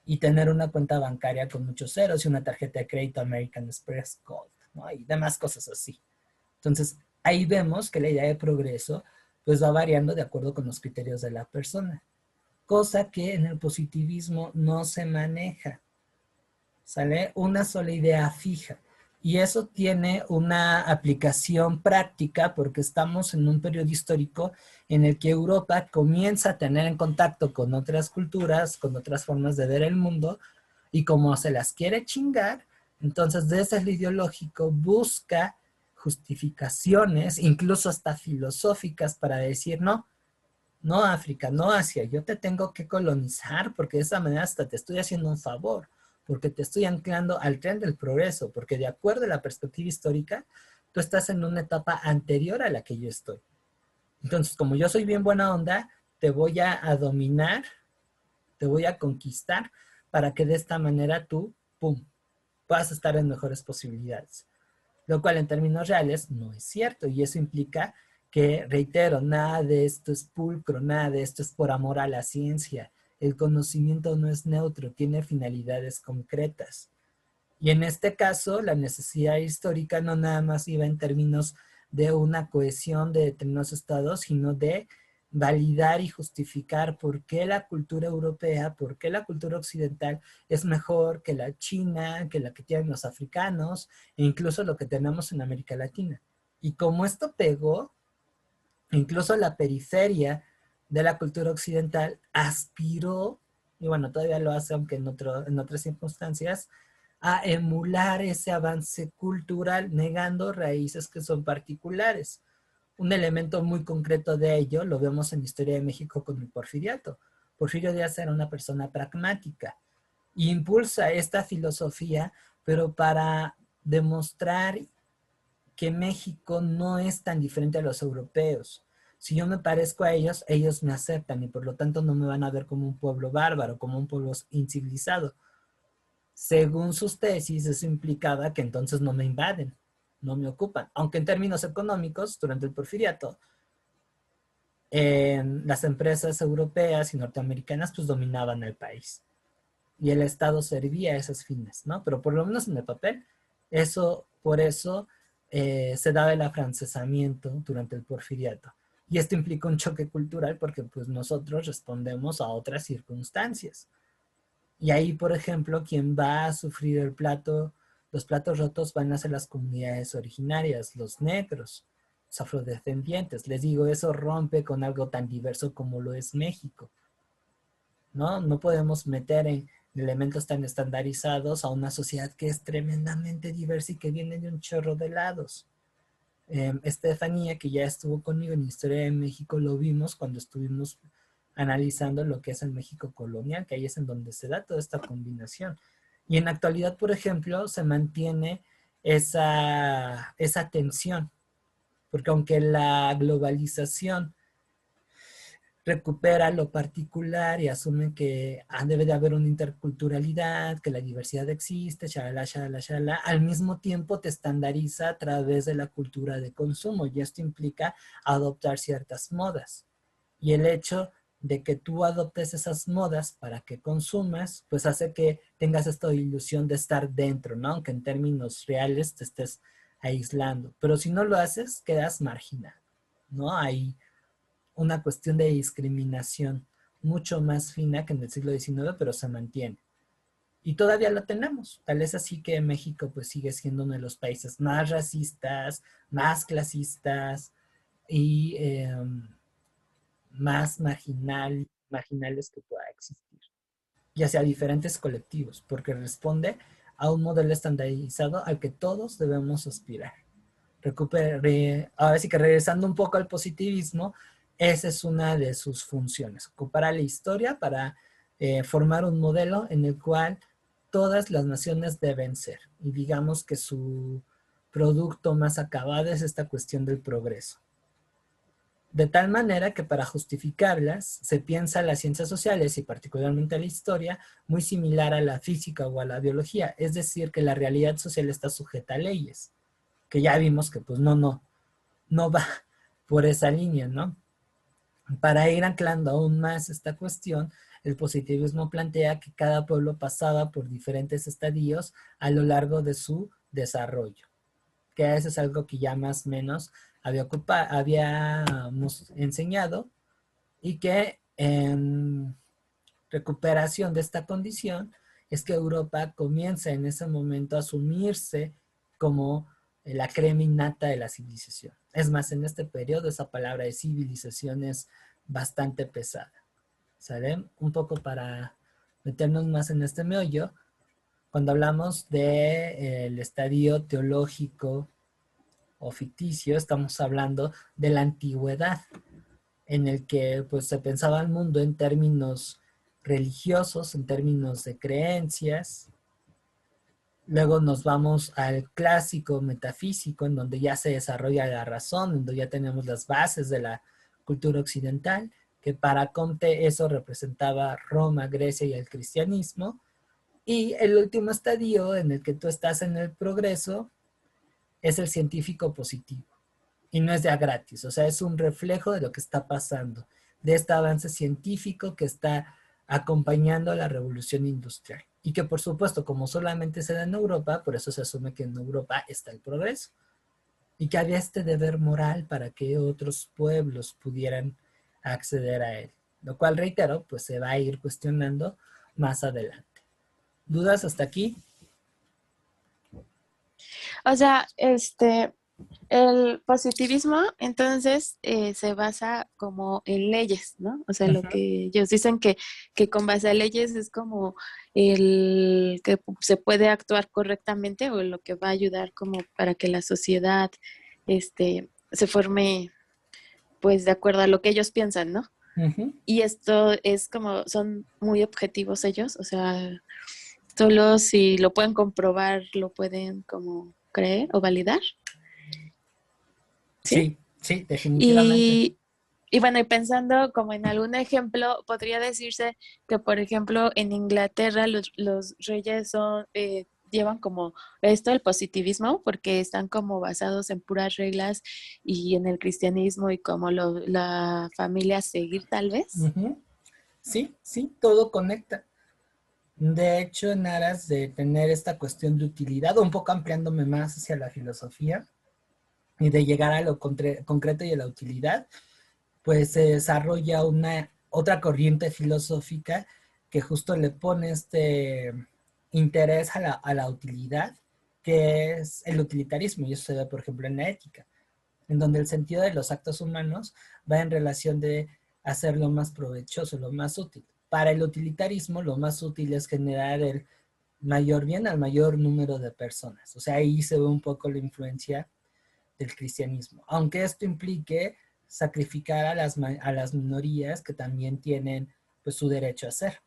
Y tener una cuenta bancaria con muchos ceros y una tarjeta de crédito American Express Gold, ¿no? Y demás cosas así. Entonces, ahí vemos que la idea de progreso pues va variando de acuerdo con los criterios de la persona, cosa que en el positivismo no se maneja. ¿Sale? Una sola idea fija. Y eso tiene una aplicación práctica porque estamos en un periodo histórico en el que Europa comienza a tener en contacto con otras culturas, con otras formas de ver el mundo, y como se las quiere chingar, entonces desde el ideológico busca justificaciones, incluso hasta filosóficas, para decir, no, no África, no Asia, yo te tengo que colonizar porque de esa manera hasta te estoy haciendo un favor, porque te estoy anclando al tren del progreso, porque de acuerdo a la perspectiva histórica, tú estás en una etapa anterior a la que yo estoy. Entonces, como yo soy bien buena onda, te voy a dominar, te voy a conquistar para que de esta manera tú, pum, puedas estar en mejores posibilidades. Lo cual en términos reales no es cierto y eso implica que, reitero, nada de esto es pulcro, nada de esto es por amor a la ciencia. el conocimiento no es neutro, tiene finalidades concretas. Y en este caso, la necesidad histórica no nada más iba en términos de una cohesión de determinados estados, sino de validar y justificar por qué la cultura europea, por qué la cultura occidental es mejor que la china, que la que tienen los africanos, e incluso lo que tenemos en América Latina. Y como esto pegó, incluso la periferia de la cultura occidental aspiró, y bueno, todavía lo hace, aunque en otras circunstancias, a emular ese avance cultural, negando raíces que son particulares. Un elemento muy concreto de ello lo vemos en la historia de México con el Porfiriato. Porfirio Díaz era una persona pragmática e impulsa esta filosofía, pero para demostrar que México no es tan diferente a los europeos. Si yo me parezco a ellos, ellos me aceptan y por lo tanto no me van a ver como un pueblo bárbaro, como un pueblo incivilizado. Según sus tesis, eso implicaba que entonces no me invaden, no me ocupan. Aunque en términos económicos, durante el Porfiriato, las empresas europeas y norteamericanas pues dominaban el país. Y el Estado servía a esos fines, ¿no? Pero por lo menos en el papel, por eso se daba el afrancesamiento durante el Porfiriato. Y esto implica un choque cultural porque pues nosotros respondemos a otras circunstancias. Y ahí, por ejemplo, quien va a sufrir los platos rotos van a ser las comunidades originarias, los negros, los afrodescendientes. Les digo, eso rompe con algo tan diverso como lo es México, ¿no? No podemos meter en elementos tan estandarizados a una sociedad que es tremendamente diversa y que viene de un chorro de lados. Estefanía, que ya estuvo conmigo en Historia de México, lo vimos cuando estuvimos analizando lo que es el México colonial, que ahí es en donde se da toda esta combinación. Y en la actualidad, por ejemplo, se mantiene esa tensión, porque aunque la globalización recupera lo particular y asume que debe de haber una interculturalidad, que la diversidad existe, shalala, shalala, shalala, al mismo tiempo te estandariza a través de la cultura de consumo y esto implica adoptar ciertas modas. Y el hecho de que tú adoptes esas modas para que consumas, pues hace que tengas esta ilusión de estar dentro, ¿no? Aunque en términos reales te estés aislando. Pero si no lo haces, quedas marginado, ¿no? Hay una cuestión de discriminación mucho más fina que en el siglo XIX, pero se mantiene. Y todavía lo tenemos. Tal es así que México pues sigue siendo uno de los países más racistas, más clasistas y más marginales que pueda existir. Ya sea diferentes colectivos, porque responde a un modelo estandarizado al que todos debemos aspirar. Ahora sí que regresando un poco al positivismo, esa es una de sus funciones, ocupar a la historia para formar un modelo en el cual todas las naciones deben ser. Y digamos que su producto más acabado es esta cuestión del progreso. De tal manera que para justificarlas se piensa las ciencias sociales y particularmente la historia muy similar a la física o a la biología, es decir, que la realidad social está sujeta a leyes, que ya vimos que pues no va por esa línea, ¿no? Para ir anclando aún más esta cuestión, el positivismo plantea que cada pueblo pasaba por diferentes estadios a lo largo de su desarrollo, que eso es algo que ya más o menos habíamos enseñado y que en recuperación de esta condición es que Europa comienza en ese momento a asumirse como la crema innata de la civilización. Es más, en este periodo esa palabra de civilización es bastante pesada. ¿Sale? Un poco para meternos más en este meollo, cuando hablamos del estadio teológico o ficticio, estamos hablando de la antigüedad, en el que pues se pensaba el mundo en términos religiosos, en términos de creencias. Luego nos vamos al clásico metafísico, en donde ya se desarrolla la razón, en donde ya tenemos las bases de la cultura occidental, que para Comte eso representaba Roma, Grecia y el cristianismo. Y el último estadio en el que tú estás en el progreso es el científico positivo. Y no es ya gratis, o sea, es un reflejo de lo que está pasando, de este avance científico que está acompañando la revolución industrial. Y que por supuesto, como solamente se da en Europa, por eso se asume que en Europa está el progreso. Y que había este deber moral para que otros pueblos pudieran acceder a él. Lo cual, reitero, pues se va a ir cuestionando más adelante. ¿Dudas hasta aquí? O sea, el positivismo entonces se basa como en leyes, ¿no? O sea, lo que ellos dicen que con base a leyes es como el que se puede actuar correctamente o lo que va a ayudar como para que la sociedad se forme pues de acuerdo a lo que ellos piensan, ¿no? Y esto es como, son muy objetivos ellos, o sea, solo si lo pueden comprobar, lo pueden como creer o validar. Sí, sí, definitivamente. Y bueno, y pensando como en algún ejemplo, podría decirse que, por ejemplo, en Inglaterra los reyes son, llevan como esto, el positivismo, porque están como basados en puras reglas y en el cristianismo y como la familia a seguir tal vez. Sí, sí, todo conecta. De hecho, en aras de tener esta cuestión de utilidad, un poco ampliándome más hacia la filosofía y de llegar a lo concreto y a la utilidad, pues se desarrolla otra corriente filosófica que justo le pone este interés a la utilidad, que es el utilitarismo, y eso se ve, por ejemplo, en la ética, en donde el sentido de los actos humanos va en relación de hacer lo más provechoso, lo más útil. Para el utilitarismo, lo más útil es generar el mayor bien al mayor número de personas. O sea, ahí se ve un poco la influencia del cristianismo, aunque esto implique sacrificar a las minorías que también tienen pues su derecho a ser.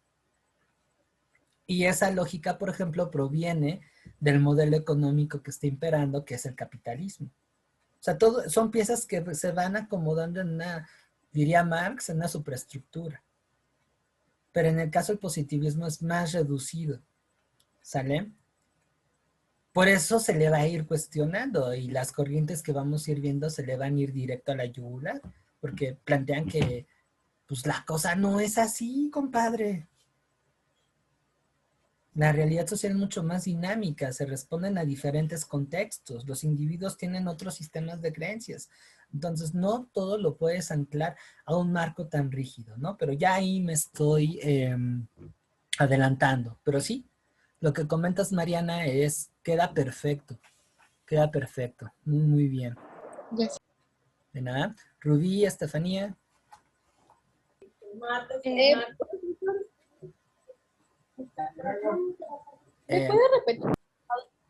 Y esa lógica, por ejemplo, proviene del modelo económico que está imperando, que es el capitalismo. O sea, son piezas que se van acomodando en una, diría Marx, en una superestructura. Pero en el caso del positivismo es más reducido, ¿sale? Por eso se le va a ir cuestionando y las corrientes que vamos a ir viendo se le van a ir directo a la yugular, porque plantean que pues la cosa no es así, compadre. La realidad social es mucho más dinámica, se responden a diferentes contextos, los individuos tienen otros sistemas de creencias, entonces no todo lo puedes anclar a un marco tan rígido, ¿no? Pero ya ahí me estoy adelantando, pero sí, lo que comentas, Mariana, queda perfecto, muy, muy bien. Yes. De nada. Rubí, Estefanía. ¿Me puede repetir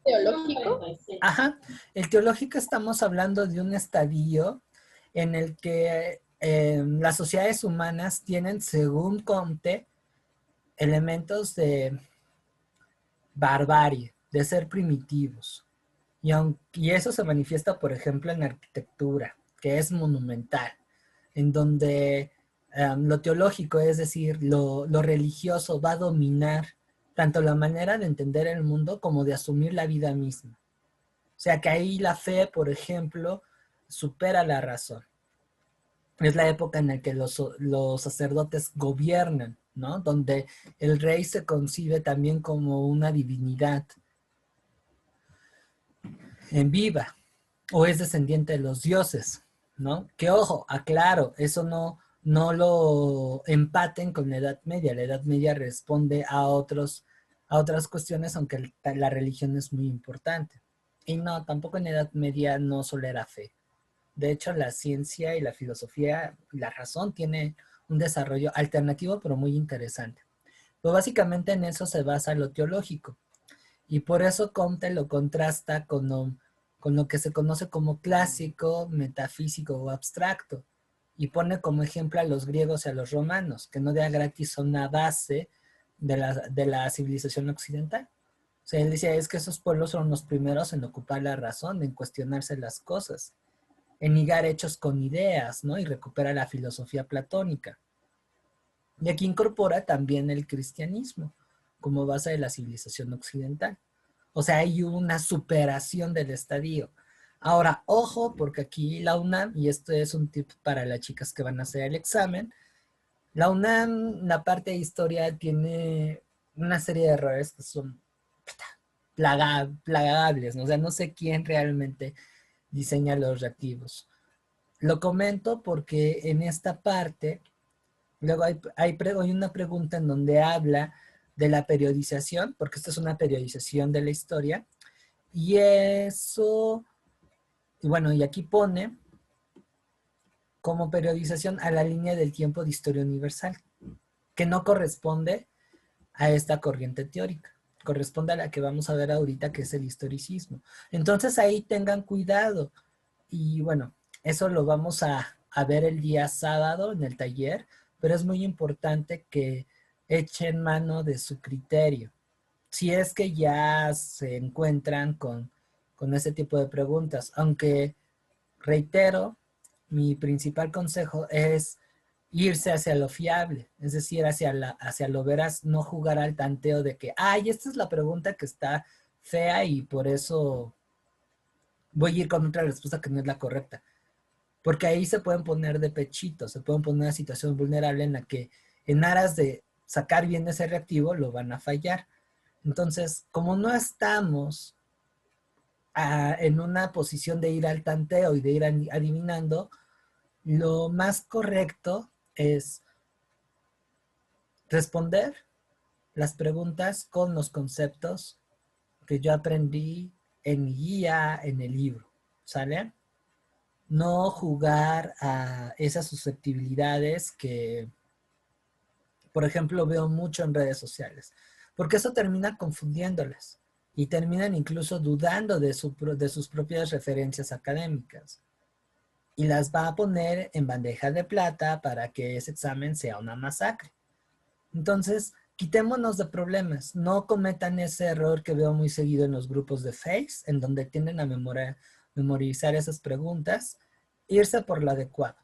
teológico? Ajá, el teológico estamos hablando de un estadio en el que las sociedades humanas tienen, según Comte, elementos de barbarie, de ser primitivos. Y eso se manifiesta, por ejemplo, en la arquitectura, que es monumental, en donde lo teológico, es decir, lo religioso, va a dominar tanto la manera de entender el mundo como de asumir la vida misma. O sea que ahí la fe, por ejemplo, supera la razón. Es la época en la que los sacerdotes gobiernan, ¿no? Donde el rey se concibe también como una divinidad en viva, o es descendiente de los dioses, ¿no? Que ojo, aclaro, eso no lo empaten con la Edad Media. La Edad Media responde a otras cuestiones, aunque la religión es muy importante. Y no, tampoco en la Edad Media no solo era fe. De hecho, la ciencia y la filosofía, la razón tiene un desarrollo alternativo, pero muy interesante. Pero básicamente en eso se basa lo teológico. Y por eso Comte lo contrasta con lo que se conoce como clásico, metafísico o abstracto. Y pone como ejemplo a los griegos y a los romanos, que no de a gratis son una base de la civilización occidental. O sea, él decía, es que esos pueblos son los primeros en ocupar la razón, en cuestionarse las cosas, en ligar hechos con ideas, ¿no? Y recupera la filosofía platónica. Y aquí incorpora también el cristianismo como base de la civilización occidental. O sea, hay una superación del estadio. Ahora, ojo, porque aquí la UNAM, y esto es un tip para las chicas que van a hacer el examen, La UNAM, la parte de historia, tiene una serie de errores que son plagables, ¿no? O sea, no sé quién realmente diseña los reactivos. Lo comento porque en esta parte, luego hay una pregunta en donde habla de la periodización, porque esta es una periodización de la historia, y eso, y bueno, y aquí pone como periodización a la línea del tiempo de historia universal, que no corresponde a esta corriente teórica. Corresponde a la que vamos a ver ahorita, que es el historicismo. Entonces ahí tengan cuidado. Y bueno, eso lo vamos a ver el día sábado en el taller, pero es muy importante que echen mano de su criterio. Si es que ya se encuentran con ese tipo de preguntas, aunque reitero, mi principal consejo es irse hacia lo fiable, es decir, hacia lo veraz, no jugar al tanteo de que, ay, esta es la pregunta que está fea y por eso voy a ir con otra respuesta que no es la correcta. Porque ahí se pueden poner de pechito, se pueden poner en una situación vulnerable en la que en aras de sacar bien ese reactivo lo van a fallar. Entonces, como no estamos en una posición de ir al tanteo y de ir adivinando, lo más correcto es responder las preguntas con los conceptos que yo aprendí en mi guía, en el libro, ¿sale? No jugar a esas susceptibilidades que, por ejemplo, veo mucho en redes sociales, porque eso termina confundiéndolas y terminan incluso dudando de sus propias referencias académicas y las va a poner en bandeja de plata para que ese examen sea una masacre. Entonces, quitémonos de problemas. No cometan ese error que veo muy seguido en los grupos de Face, en donde tienden a memorizar esas preguntas, irse por lo adecuado.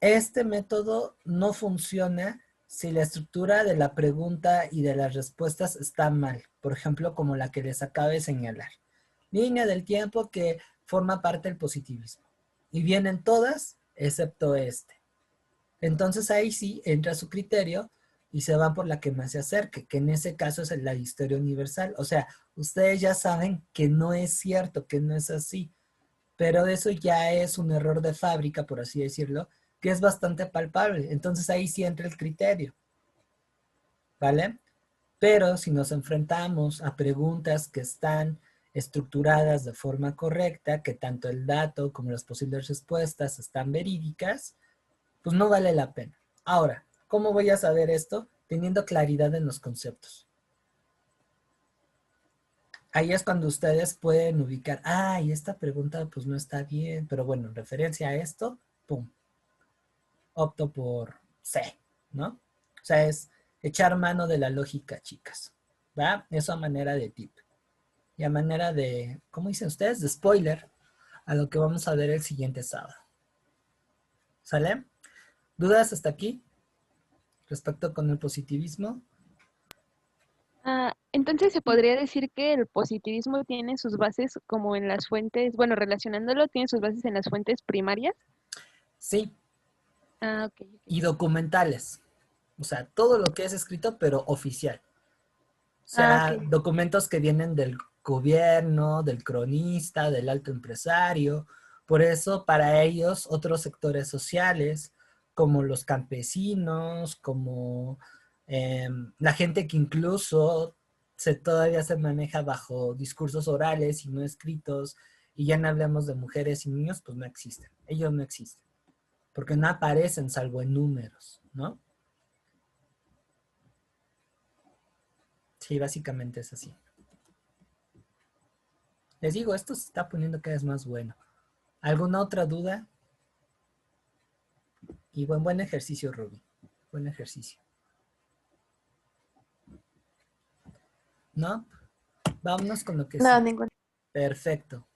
Este método no funciona si la estructura de la pregunta y de las respuestas está mal. Por ejemplo, como la que les acabo de señalar. Línea del tiempo que forma parte del positivismo. Y vienen todas, excepto este. Entonces ahí sí entra su criterio y se van por la que más se acerque, que en ese caso es la historia universal. O sea, ustedes ya saben que no es cierto, que no es así, pero eso ya es un error de fábrica, por así decirlo, que es bastante palpable. Entonces ahí sí entra el criterio, ¿vale? Pero si nos enfrentamos a preguntas que están estructuradas de forma correcta, que tanto el dato como las posibles respuestas están verídicas, pues no vale la pena. Ahora, ¿cómo voy a saber esto? Teniendo claridad en los conceptos. Ahí es cuando ustedes pueden ubicar, y esta pregunta pues no está bien, pero bueno, en referencia a esto, pum, opto por C, ¿no? O sea, es echar mano de la lógica, chicas, ¿va? Eso a manera de tip. Y a manera de, ¿cómo dicen ustedes? De spoiler a lo que vamos a ver el siguiente sábado. ¿Sale? ¿Dudas hasta aquí respecto con el positivismo? Entonces se podría decir que el positivismo tiene sus bases como en las fuentes, bueno, relacionándolo, tiene sus bases en las fuentes primarias. Sí. Ok. Y documentales. O sea, todo lo que es escrito, pero oficial. O sea, Ok. documentos que vienen del gobierno, del cronista, del alto empresario. Por eso, para ellos, otros sectores sociales, como los campesinos, como la gente que incluso todavía se maneja bajo discursos orales y no escritos, y ya no hablemos de mujeres y niños, pues no existen. Ellos no existen, porque no aparecen salvo en números, ¿no? Sí, básicamente es así. Les digo, esto se está poniendo cada vez más bueno. ¿Alguna otra duda? Y buen ejercicio, Ruby. Buen ejercicio. ¿No? Vámonos con lo que No, sí. ningún. Perfecto.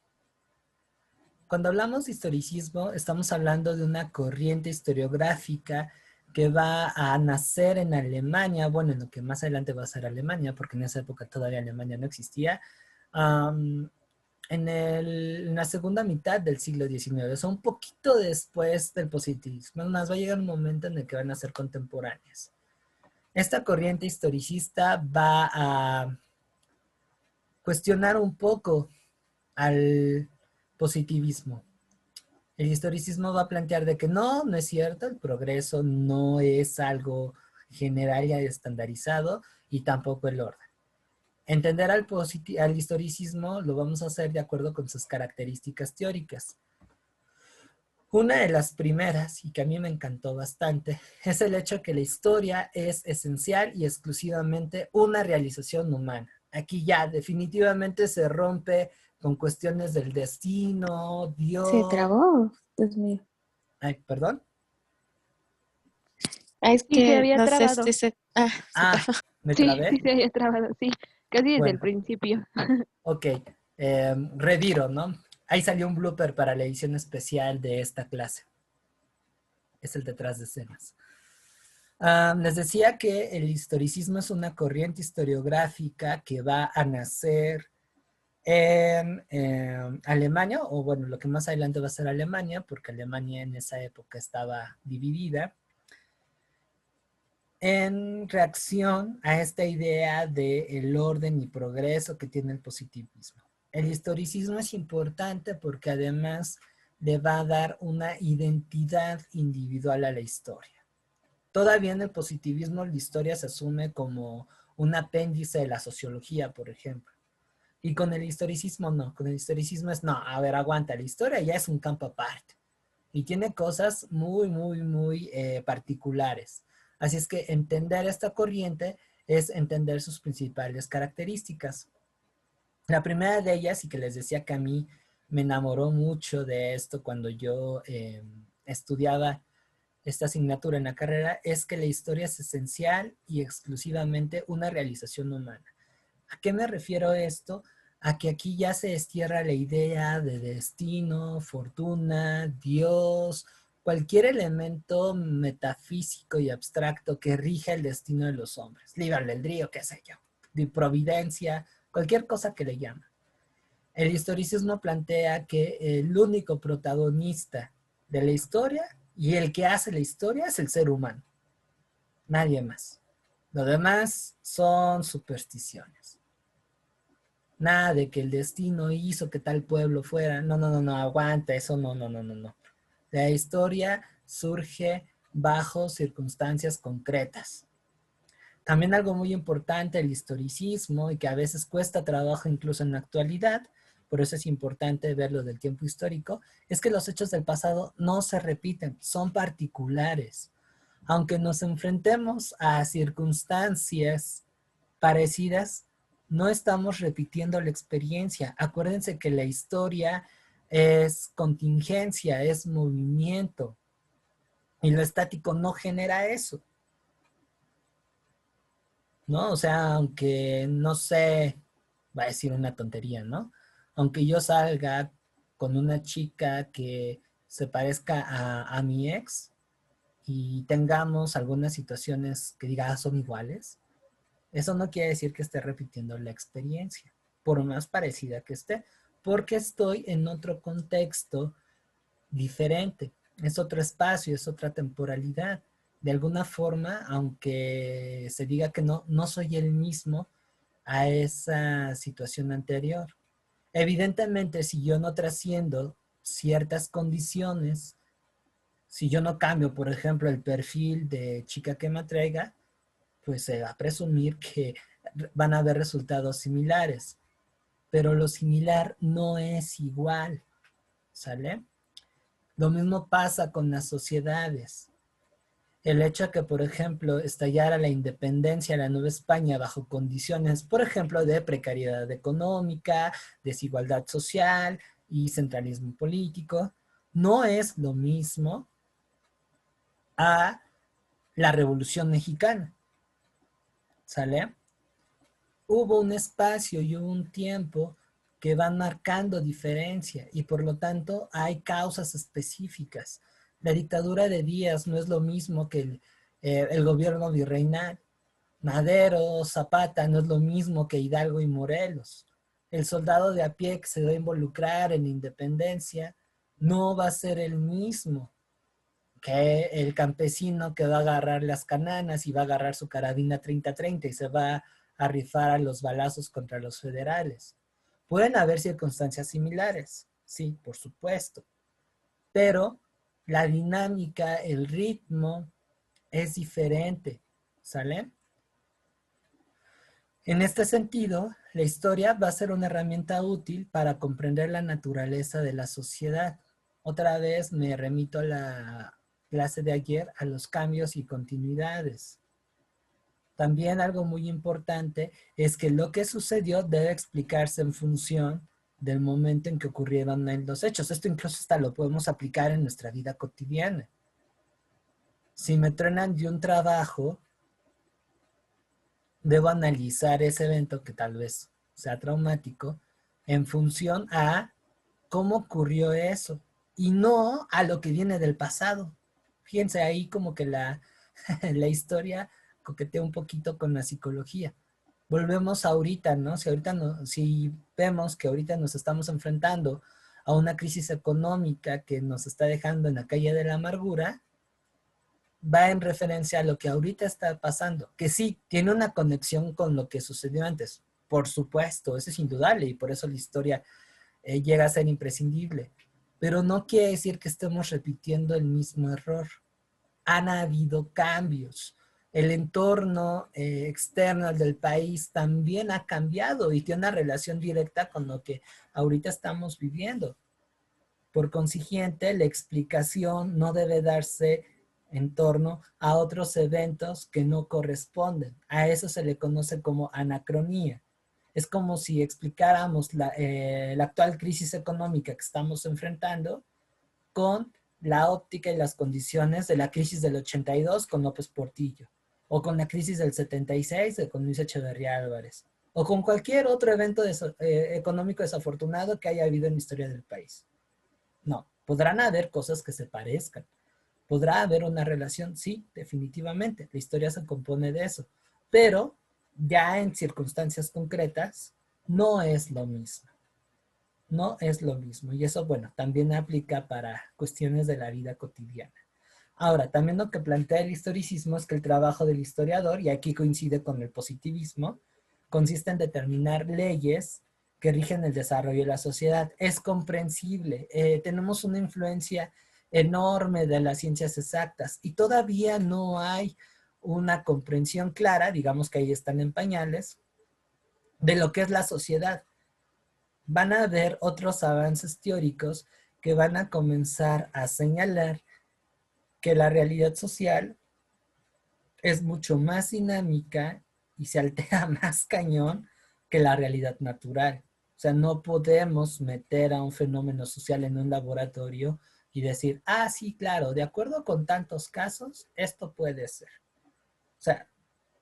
Cuando hablamos de historicismo, estamos hablando de una corriente historiográfica que va a nacer en Alemania, bueno, en lo que más adelante va a ser Alemania, porque en esa época todavía Alemania no existía, en la segunda mitad del siglo XIX, o sea, un poquito después del positivismo. Más va a llegar un momento en el que van a ser contemporáneas. Esta corriente historicista va a cuestionar un poco al positivismo. El historicismo va a plantear de que no es cierto, el progreso no es algo general y estandarizado, y tampoco el orden. Entender al historicismo lo vamos a hacer de acuerdo con sus características teóricas. Una de las primeras, y que a mí me encantó bastante, es el hecho que la historia es esencial y exclusivamente una realización humana. Aquí ya definitivamente se rompe con cuestiones del destino, Se Dios. trabó, Dios mío. Ay, perdón. Ah, es Sí, se que había no sé trabado. se Ah, trabó. ¿me Sí, trabé? sí se había trabado, sí. Casi desde el Bueno, principio. ok. Reviro, ¿no? Ahí salió un blooper para la edición especial de esta clase. Es el detrás de escenas. Les decía que el historicismo es una corriente historiográfica que va a nacer en Alemania, o bueno, lo que más adelante va a ser Alemania, porque Alemania en esa época estaba dividida, en reacción a esta idea del orden y progreso que tiene el positivismo. El historicismo es importante porque además le va a dar una identidad individual a la historia. Todavía en el positivismo la historia se asume como un apéndice de la sociología, por ejemplo. Y con el historicismo no, con el historicismo es, no, a ver, aguanta, la historia ya es un campo aparte. Y tiene cosas muy particulares. Así es que entender esta corriente es entender sus principales características. La primera de ellas, y que les decía que a mí me enamoró mucho de esto cuando yo estudiaba esta asignatura en la carrera, es que la historia es esencial y exclusivamente una realización humana. ¿A qué me refiero esto? A que aquí ya se destierra la idea de destino, fortuna, Dios, cualquier elemento metafísico y abstracto que rija el destino de los hombres. Libre albedrío, qué sé yo, de providencia, cualquier cosa que le llaman. El historicismo plantea que el único protagonista de la historia y el que hace la historia es el ser humano. Nadie más. Lo demás son supersticiones. Nada de que el destino hizo que tal pueblo fuera. No, aguanta, eso no. La historia surge bajo circunstancias concretas. También algo muy importante del historicismo y que a veces cuesta trabajo incluso en la actualidad, por eso es importante verlo del tiempo histórico, es que los hechos del pasado no se repiten, son particulares. Aunque nos enfrentemos a circunstancias parecidas, no estamos repitiendo la experiencia. Acuérdense que la historia es contingencia, es movimiento, y lo estático no genera eso, ¿no? O sea, aunque no sé, va a decir una tontería, ¿no? Aunque yo salga con una chica que se parezca a mi ex y tengamos algunas situaciones que diga son iguales, eso no quiere decir que esté repitiendo la experiencia, por más parecida que esté, porque estoy en otro contexto diferente, es otro espacio, es otra temporalidad. De alguna forma, aunque se diga que no soy el mismo a esa situación anterior. Evidentemente, si yo no trasciendo ciertas condiciones, si yo no cambio, por ejemplo, el perfil de chica que me atraiga, pues se va a presumir que van a haber resultados similares. Pero lo similar no es igual, ¿sale? Lo mismo pasa con las sociedades. El hecho de que, por ejemplo, estallara la independencia de la Nueva España bajo condiciones, por ejemplo, de precariedad económica, desigualdad social y centralismo político, no es lo mismo a la Revolución Mexicana, ¿sale? Hubo un espacio y hubo un tiempo que van marcando diferencia y por lo tanto hay causas específicas. La dictadura de Díaz no es lo mismo que el gobierno virreinal. Madero, Zapata no es lo mismo que Hidalgo y Morelos. el soldado de a pie que se va a involucrar en la independencia no va a ser el mismo que el campesino que va a agarrar las cananas y va a agarrar su carabina 30-30 y se va a rifar a los balazos contra los federales. Pueden haber circunstancias similares, sí, por supuesto, pero la dinámica, el ritmo es diferente, ¿sale? En este sentido, la historia va a ser una herramienta útil para comprender la naturaleza de la sociedad. Otra vez me remito a la clase de ayer, a los cambios y continuidades. También algo muy importante es que lo que sucedió debe explicarse en función del momento en que ocurrieron los hechos. Esto incluso hasta lo podemos aplicar en nuestra vida cotidiana. Si me truenan de un trabajo, debo analizar ese evento que tal vez sea traumático en función a cómo ocurrió eso y no a lo que viene del pasado. Fíjense ahí como que la historia coquetea un poquito con la psicología. Volvemos ahorita, ¿no? Si vemos que ahorita nos estamos enfrentando a una crisis económica que nos está dejando en la calle de la amargura, va en referencia a lo que ahorita está pasando, que sí, tiene una conexión con lo que sucedió antes, por supuesto, eso es indudable y por eso la historia llega a ser imprescindible, pero no quiere decir que estemos repitiendo el mismo error. Han habido cambios. El entorno externo del país también ha cambiado y tiene una relación directa con lo que ahorita estamos viviendo. Por consiguiente, la explicación no debe darse en torno a otros eventos que no corresponden. A eso se le conoce como anacronía. Es como si explicáramos la actual crisis económica que estamos enfrentando con la óptica y las condiciones de la crisis del 82 con López Portillo, o con la crisis del 76 con Luis Echeverría Álvarez, o con cualquier otro evento económico desafortunado que haya habido en la historia del país. No, podrán haber cosas que se parezcan. ¿Podrá haber una relación? Sí, definitivamente. La historia se compone de eso. Pero ya en circunstancias concretas no es lo mismo. No es lo mismo. Y eso, bueno, también aplica para cuestiones de la vida cotidiana. Ahora, también lo que plantea el historicismo es que el trabajo del historiador, y aquí coincide con el positivismo, consiste en determinar leyes que rigen el desarrollo de la sociedad. Es comprensible. Tenemos una influencia enorme de las ciencias exactas y todavía no hay una comprensión clara, digamos que ahí están en pañales, de lo que es la sociedad. Van a haber otros avances teóricos que van a comenzar a señalar que la realidad social es mucho más dinámica y se altera más cañón que la realidad natural. O sea, no podemos meter a un fenómeno social en un laboratorio y decir, ah, sí, claro, de acuerdo con tantos casos, esto puede ser. O sea,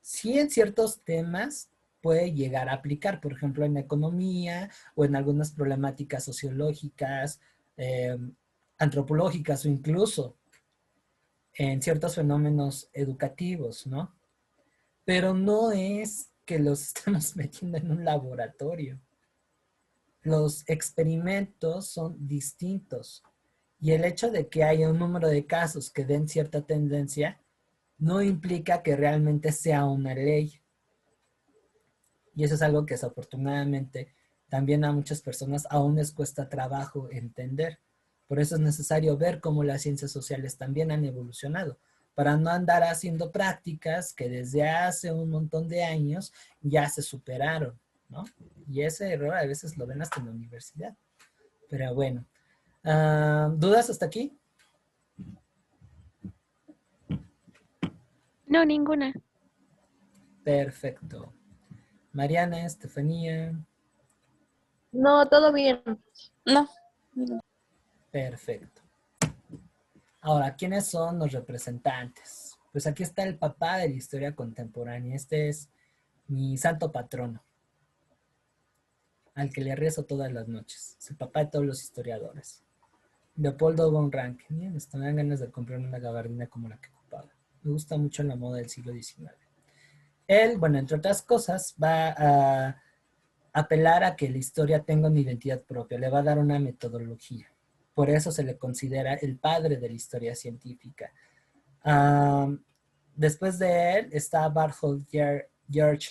sí en ciertos temas puede llegar a aplicar, por ejemplo, en la economía o en algunas problemáticas sociológicas, antropológicas o incluso en ciertos fenómenos educativos, ¿no? Pero no es que los estamos metiendo en un laboratorio. Los experimentos son distintos y el hecho de que haya un número de casos que den cierta tendencia no implica que realmente sea una ley. Y eso es algo que desafortunadamente también a muchas personas aún les cuesta trabajo entender. Por eso es necesario ver cómo las ciencias sociales también han evolucionado, para no andar haciendo prácticas que desde hace un montón de años ya se superaron, ¿no? Y ese error a veces lo ven hasta en la universidad. Pero bueno, ¿dudas hasta aquí? No, ninguna. Perfecto. Mariana, Estefanía. No, todo bien. No. Perfecto. Ahora, ¿quiénes son los representantes? Pues aquí está el papá de la historia contemporánea. Este es mi santo patrono, al que le rezo todas las noches. Es el papá de todos los historiadores. Leopoldo von Ranke. Miren, me dan ganas de comprar una gabardina como la que ocupaba. Me gusta mucho la moda del siglo XIX. Él, bueno, entre otras cosas, va a apelar a que la historia tenga una identidad propia, le va a dar una metodología. Por eso se le considera el padre de la historia científica. Después de él está Barthold George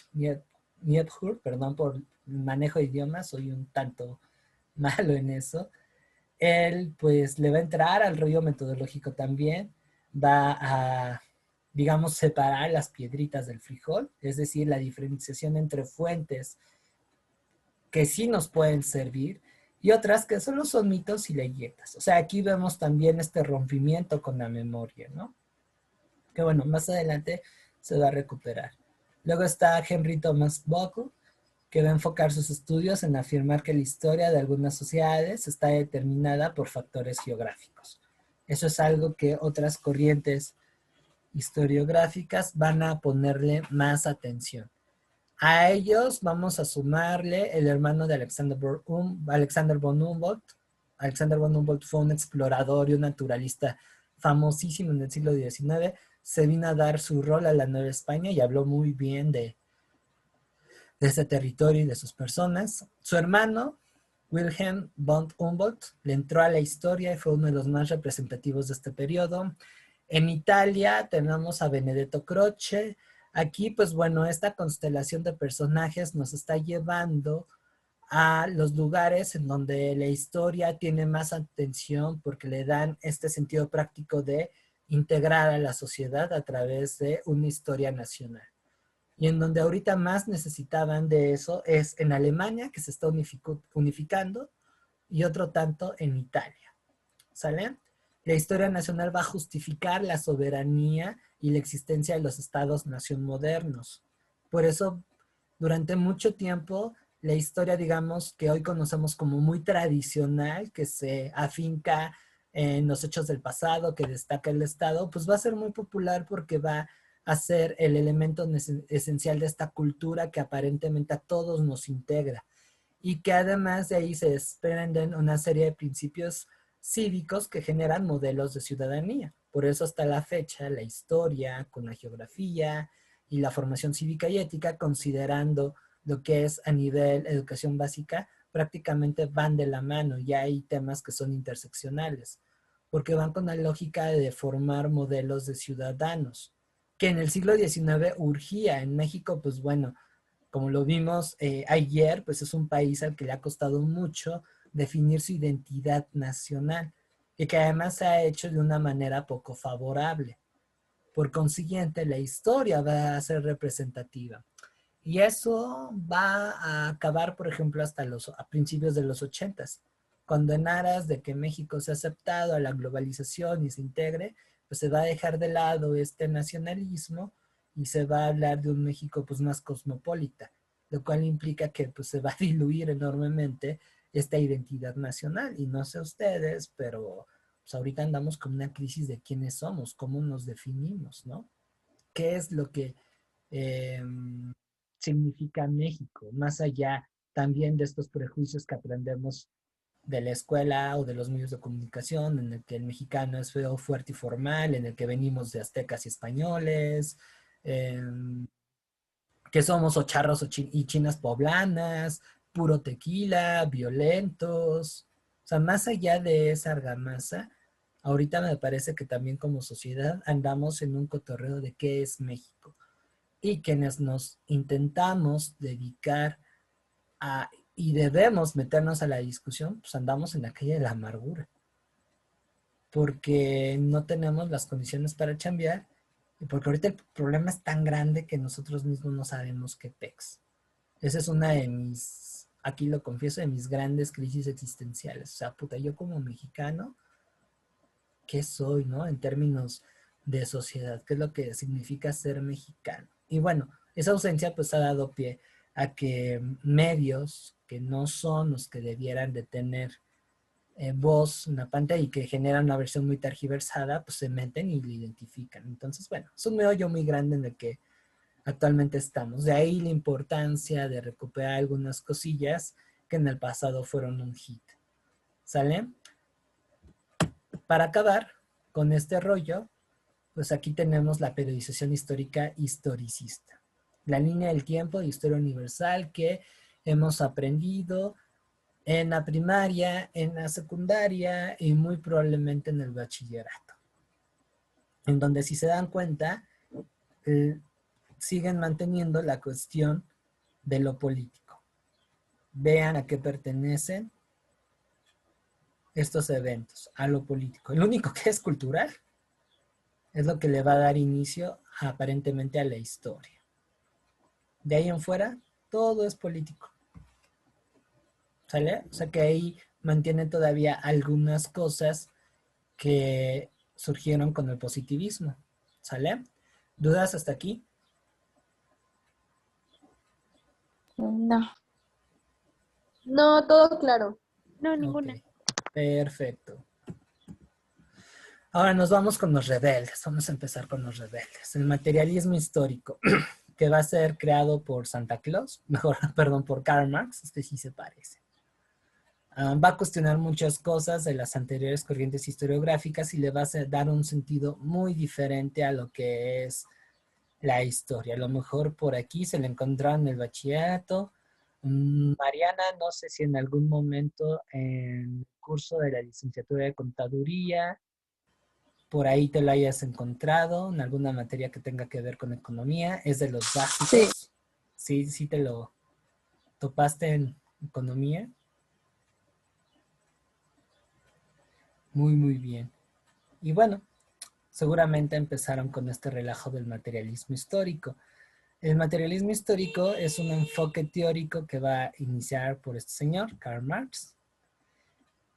Niebuhr, perdón por el manejo de idiomas, soy un tanto malo en eso. Él pues le va a entrar al rollo metodológico también, va a, digamos, separar las piedritas del frijol, es decir, la diferenciación entre fuentes que sí nos pueden servir y otras que solo son mitos y leyendas. O sea, aquí vemos también este rompimiento con la memoria, ¿no? Que bueno, más adelante se va a recuperar. Luego está Henry Thomas Buckle, que va a enfocar sus estudios en afirmar que la historia de algunas sociedades está determinada por factores geográficos. Eso es algo que otras corrientes historiográficas van a ponerle más atención. A ellos vamos a sumarle el hermano de Alexander von Humboldt. Alexander von Humboldt fue un explorador y un naturalista famosísimo en el siglo XIX. Se vino a dar su rol a la Nueva España y habló muy bien de ese territorio y de sus personas. Su hermano, Wilhelm von Humboldt, le entró a la historia y fue uno de los más representativos de este periodo. En Italia tenemos a Benedetto Croce. Aquí, pues bueno, esta constelación de personajes nos está llevando a los lugares en donde la historia tiene más atención porque le dan este sentido práctico de integrar a la sociedad a través de una historia nacional. Y en donde ahorita más necesitaban de eso es en Alemania, que se está unificando, y otro tanto en Italia. ¿Sale? La historia nacional va a justificar la soberanía y la existencia de los estados-nación modernos. Por eso, durante mucho tiempo, la historia, digamos, que hoy conocemos como muy tradicional, que se afinca en los hechos del pasado, que destaca el Estado, pues va a ser muy popular porque va a ser el elemento esencial de esta cultura que aparentemente a todos nos integra y que además de ahí se desprenden una serie de principios cívicos que generan modelos de ciudadanía. Por eso hasta la fecha la historia con la geografía y la formación cívica y ética, considerando lo que es a nivel educación básica, prácticamente van de la mano y hay temas que son interseccionales, porque van con la lógica de formar modelos de ciudadanos, que en el siglo XIX urgía. En México, pues bueno, como lo vimos ayer, pues es un país al que le ha costado mucho definir su identidad nacional y que además se ha hecho de una manera poco favorable. Por consiguiente, la historia va a ser representativa. Y eso va a acabar, por ejemplo, hasta a principios de los 80s, cuando en aras de que México sea aceptado a la globalización y se integre, pues se va a dejar de lado este nacionalismo y se va a hablar de un México pues más cosmopolita, lo cual implica que pues se va a diluir enormemente esta identidad nacional. Y no sé ustedes, pero pues ahorita andamos con una crisis de quiénes somos, cómo nos definimos, ¿no? ¿Qué es lo que significa México? Más allá también de estos prejuicios que aprendemos de la escuela o de los medios de comunicación, en el que el mexicano es feo, fuerte y formal, en el que venimos de aztecas y españoles, que somos o charros y chinas poblanas, puro tequila, violentos. O sea, más allá de esa argamasa, ahorita me parece que también como sociedad andamos en un cotorreo de qué es México. Y quienes nos intentamos dedicar a, y debemos meternos a la discusión, pues andamos en la calle de la amargura. Porque no tenemos las condiciones para chambear y porque ahorita el problema es tan grande que nosotros mismos no sabemos qué pex. Esa es una de mis, aquí lo confieso, de mis grandes crisis existenciales. O sea, puta, yo como mexicano, ¿qué soy, no? En términos de sociedad, ¿qué es lo que significa ser mexicano? Y bueno, esa ausencia pues ha dado pie a que medios que no son los que debieran de tener voz en la pantalla y que generan una versión muy tergiversada, pues se meten y lo identifican. Entonces, bueno, es un meollo muy grande en el que actualmente estamos. De ahí la importancia de recuperar algunas cosillas que en el pasado fueron un hit. ¿Sale? Para acabar con este rollo, pues aquí tenemos la periodización histórica historicista. La línea del tiempo de historia universal que hemos aprendido en la primaria, en la secundaria y muy probablemente en el bachillerato. En donde, si se dan cuenta, siguen manteniendo la cuestión de lo político. Vean a qué pertenecen estos eventos, a lo político. Lo único que es cultural es lo que le va a dar inicio aparentemente a la historia. De ahí en fuera, todo es político. ¿Sale? O sea que ahí mantiene todavía algunas cosas que surgieron con el positivismo. ¿Sale? ¿Dudas hasta aquí? No, No, todo claro. No, ninguna. Ok, perfecto. Ahora nos vamos con los rebeldes. Vamos a empezar con los rebeldes. El materialismo histórico, que va a ser creado por Santa Claus, mejor, perdón, por Karl Marx. Este sí se parece. Va a cuestionar muchas cosas de las anteriores corrientes historiográficas y le va a dar un sentido muy diferente a lo que es la historia. A lo mejor por aquí se le encontraron en el bachillerato. Mariana, no sé si en algún momento en el curso de la licenciatura de contaduría, por ahí te lo hayas encontrado, en alguna materia que tenga que ver con economía, es de los básicos. Sí, sí te lo topaste en economía. Muy, muy bien. Y bueno, seguramente empezaron con este relajo del materialismo histórico. El materialismo histórico es un enfoque teórico que va a iniciar por este señor, Karl Marx,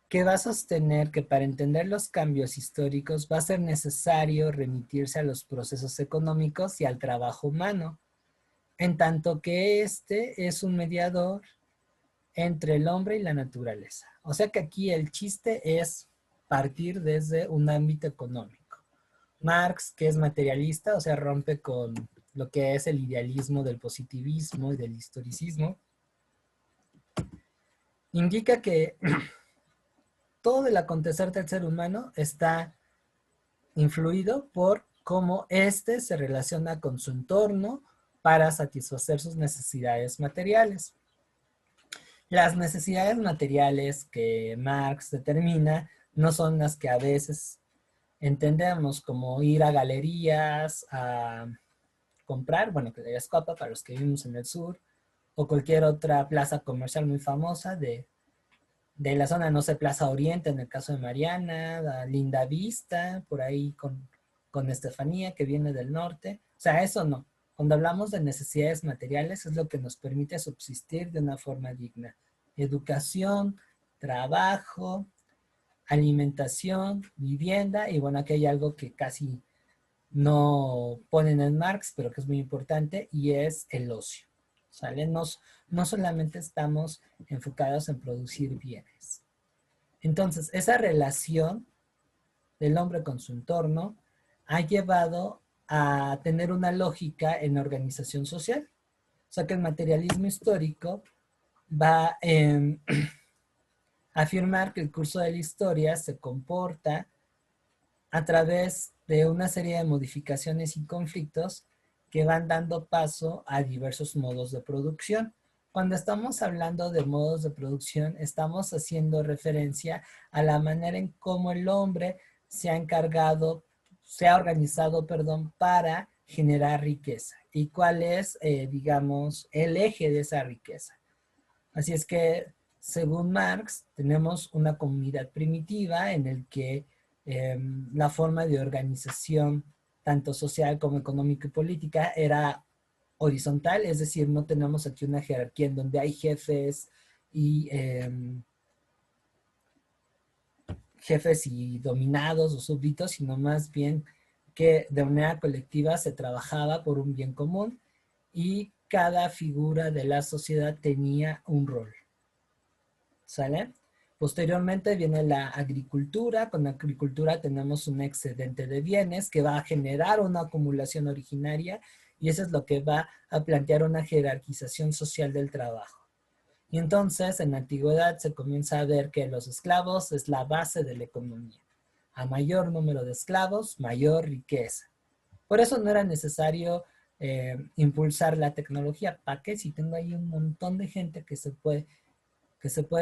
que va a sostener que para entender los cambios históricos va a ser necesario remitirse a los procesos económicos y al trabajo humano, en tanto que este es un mediador entre el hombre y la naturaleza. O sea que aquí el chiste es partir desde un ámbito económico. Marx, que es materialista, o sea, rompe con lo que es el idealismo del positivismo y del historicismo, indica que todo el acontecer del ser humano está influido por cómo éste se relaciona con su entorno para satisfacer sus necesidades materiales. Las necesidades materiales que Marx determina no son las que a veces entendemos como ir a galerías, a comprar, bueno, que es Copa para los que vivimos en el sur, o cualquier otra plaza comercial muy famosa de la zona, no sé, Plaza Oriente en el caso de Mariana, la Linda Vista, por ahí con Estefanía que viene del norte. O sea, eso no. Cuando hablamos de necesidades materiales es lo que nos permite subsistir de una forma digna. Educación, trabajo, alimentación, vivienda y bueno, aquí hay algo que casi no ponen en Marx, pero que es muy importante y es el ocio. ¿Sale? No solamente estamos enfocados en producir bienes. Entonces, esa relación del hombre con su entorno ha llevado a tener una lógica en la organización social. O sea que el materialismo histórico va a afirmar que el curso de la historia se comporta a través de una serie de modificaciones y conflictos que van dando paso a diversos modos de producción. Cuando estamos hablando de modos de producción, estamos haciendo referencia a la manera en cómo el hombre se ha encargado, se ha organizado, perdón, para generar riqueza y cuál es, digamos, el eje de esa riqueza. Así es que, según Marx, tenemos una comunidad primitiva en el que la forma de organización, tanto social como económica y política, era horizontal, es decir, no tenemos aquí una jerarquía en donde hay jefes y dominados o súbditos, sino más bien que de manera colectiva se trabajaba por un bien común y cada figura de la sociedad tenía un rol. ¿Sale? Posteriormente viene la agricultura. Con la agricultura tenemos un excedente de bienes que va a generar una acumulación originaria y eso es lo que va a plantear una jerarquización social del trabajo. Y entonces en la antigüedad se comienza a ver que los esclavos es la base de la economía. A mayor número de esclavos, mayor riqueza. Por eso no era necesario impulsar la tecnología. ¿Para qué? Si tengo ahí un montón de gente que se puede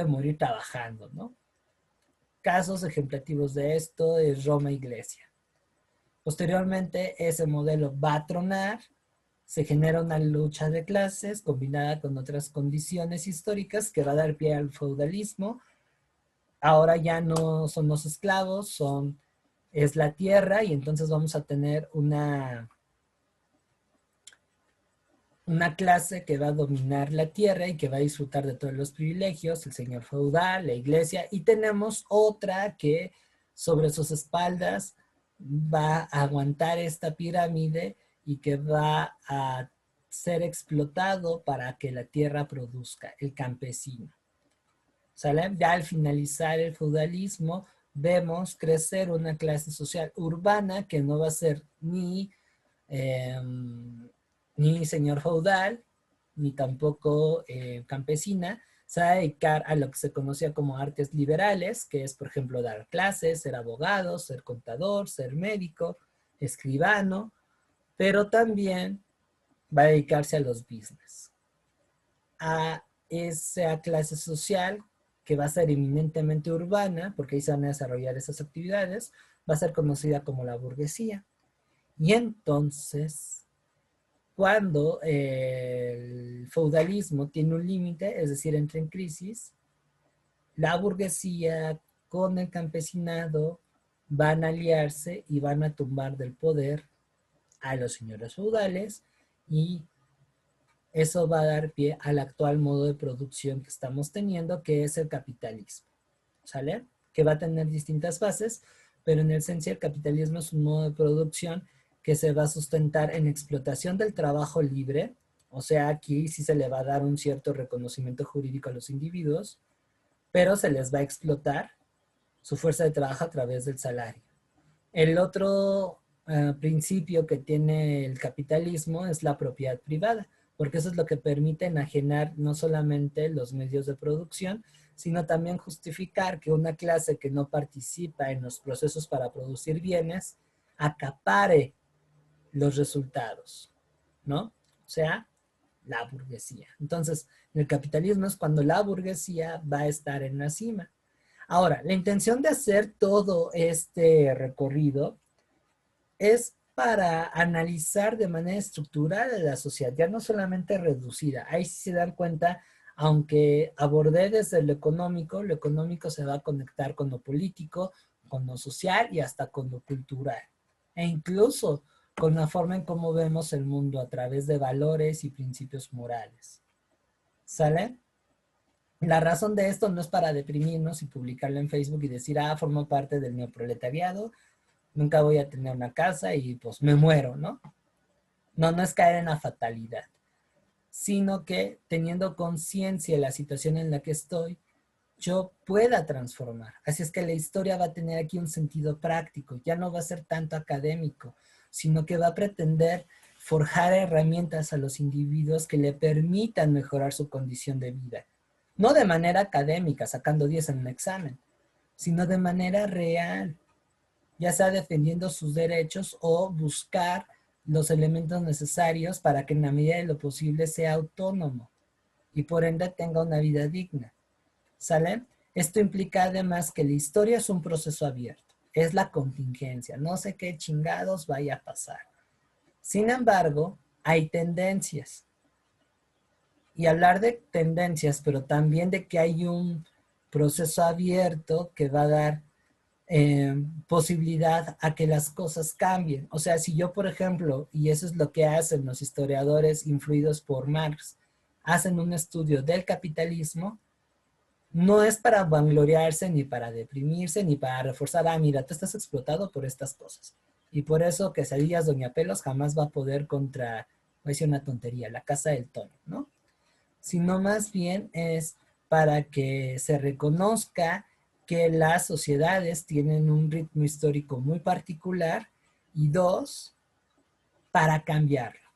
morir trabajando, ¿no? Casos ejemplativos de esto es Roma y Grecia. Posteriormente, ese modelo va a tronar, se genera una lucha de clases combinada con otras condiciones históricas que va a dar pie al feudalismo. Ahora ya no son los esclavos, es la tierra, y entonces vamos a tener una clase que va a dominar la tierra y que va a disfrutar de todos los privilegios, el señor feudal, la iglesia, y tenemos otra que sobre sus espaldas va a aguantar esta pirámide y que va a ser explotado para que la tierra produzca, el campesino. ¿Sale? Ya al finalizar el feudalismo, vemos crecer una clase social urbana que no va a ser ni señor feudal, ni tampoco campesina. Se va a dedicar a lo que se conocía como artes liberales, que es, por ejemplo, dar clases, ser abogado, ser contador, ser médico, escribano, pero también va a dedicarse a los business, a esa clase social que va a ser eminentemente urbana, porque ahí se van a desarrollar esas actividades, va a ser conocida como la burguesía. Y entonces, cuando el feudalismo tiene un límite, es decir, entra en crisis, la burguesía con el campesinado van a aliarse y van a tumbar del poder a los señores feudales, y eso va a dar pie al actual modo de producción que estamos teniendo, que es el capitalismo, ¿sale? Que va a tener distintas fases, pero en esencia el capitalismo es un modo de producción que se va a sustentar en explotación del trabajo libre, o sea, aquí sí se le va a dar un cierto reconocimiento jurídico a los individuos, pero se les va a explotar su fuerza de trabajo a través del salario. El otro principio que tiene el capitalismo es la propiedad privada, porque eso es lo que permite enajenar no solamente los medios de producción, sino también justificar que una clase que no participa en los procesos para producir bienes acapare los resultados, ¿no? O sea, la burguesía. Entonces, en el capitalismo es cuando la burguesía va a estar en la cima. Ahora, la intención de hacer todo este recorrido es para analizar de manera estructural a la sociedad, ya no solamente reducida. Ahí sí se dan cuenta, aunque abordé desde lo económico se va a conectar con lo político, con lo social y hasta con lo cultural. E incluso con la forma en cómo vemos el mundo a través de valores y principios morales. ¿Sale? La razón de esto no es para deprimirnos y publicarlo en Facebook y decir, formo parte del neoproletariado, nunca voy a tener una casa y pues me muero, ¿no? No es caer en la fatalidad, sino que teniendo conciencia de la situación en la que estoy, yo pueda transformar. Así es que la historia va a tener aquí un sentido práctico, ya no va a ser tanto académico, sino que va a pretender forjar herramientas a los individuos que le permitan mejorar su condición de vida. No de manera académica, sacando 10 en un examen, sino de manera real, ya sea defendiendo sus derechos o buscar los elementos necesarios para que en la medida de lo posible sea autónomo y por ende tenga una vida digna. ¿Sale? Esto implica además que la historia es un proceso abierto, es la contingencia, no sé qué chingados vaya a pasar. Sin embargo, hay tendencias. Y hablar de tendencias, pero también de que hay un proceso abierto que va a dar posibilidad a que las cosas cambien. O sea, si yo, por ejemplo, y eso es lo que hacen los historiadores influidos por Marx, hacen un estudio del capitalismo, no es para vangloriarse, ni para deprimirse, ni para reforzar, mira, tú estás explotado por estas cosas. Y por eso Quesadillas Doña Pelos jamás va a poder contra, voy a decir una tontería, la Casa del Tono, ¿no? Sino más bien es para que se reconozca que las sociedades tienen un ritmo histórico muy particular, y dos, para cambiarlo.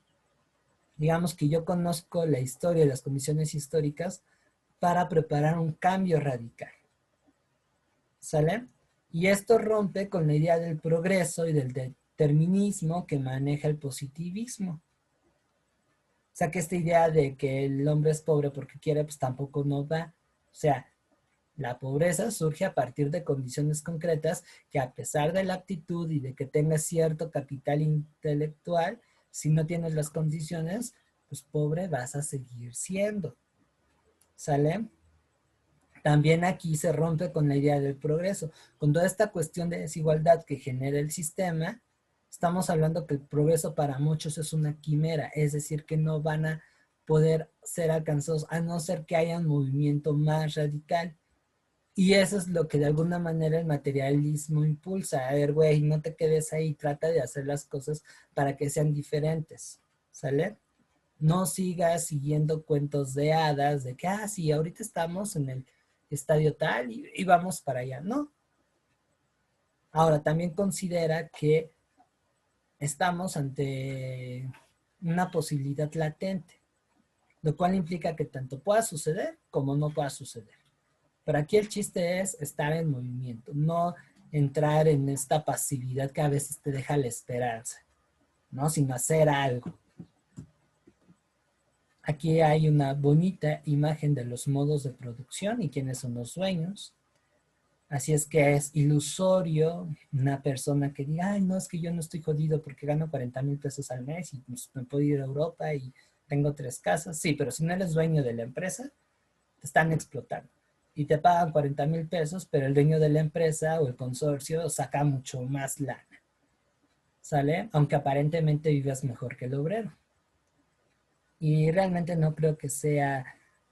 Digamos que yo conozco la historia de las condiciones históricas para preparar un cambio radical. ¿Sale? Y esto rompe con la idea del progreso y del determinismo que maneja el positivismo. sea que esta idea de que el hombre es pobre porque quiere, pues tampoco no va. O sea, la pobreza surge a partir de condiciones concretas que a pesar de la aptitud y de que tengas cierto capital intelectual, si no tienes las condiciones, pues pobre vas a seguir siendo. ¿Sale? También aquí se rompe con la idea del progreso. Con toda esta cuestión de desigualdad que genera el sistema, estamos hablando que el progreso para muchos es una quimera, es decir, que no van a poder ser alcanzados a no ser que haya un movimiento más radical. Y eso es lo que de alguna manera el materialismo impulsa. A ver, güey, no te quedes ahí, trata de hacer las cosas para que sean diferentes, ¿sale? No sigas siguiendo cuentos de hadas de que, sí, ahorita estamos en el estadio tal y vamos para allá, ¿no? Ahora, también considera que estamos ante una posibilidad latente, lo cual implica que tanto pueda suceder como no pueda suceder. Pero aquí el chiste es estar en movimiento, no entrar en esta pasividad que a veces te deja la esperanza, ¿no? Sino hacer algo. Aquí hay una bonita imagen de los modos de producción y quiénes son los dueños. Así es que es ilusorio una persona que diga, ay, no, es que yo no estoy jodido porque gano 40,000 pesos al mes y pues, me puedo ir a Europa y tengo 3 casas. Sí, pero si no eres dueño de la empresa, te están explotando. Y te pagan 40,000 pesos, pero el dueño de la empresa o el consorcio saca mucho más lana. ¿Sale? Aunque aparentemente vivas mejor que el obrero. Y realmente no creo que sea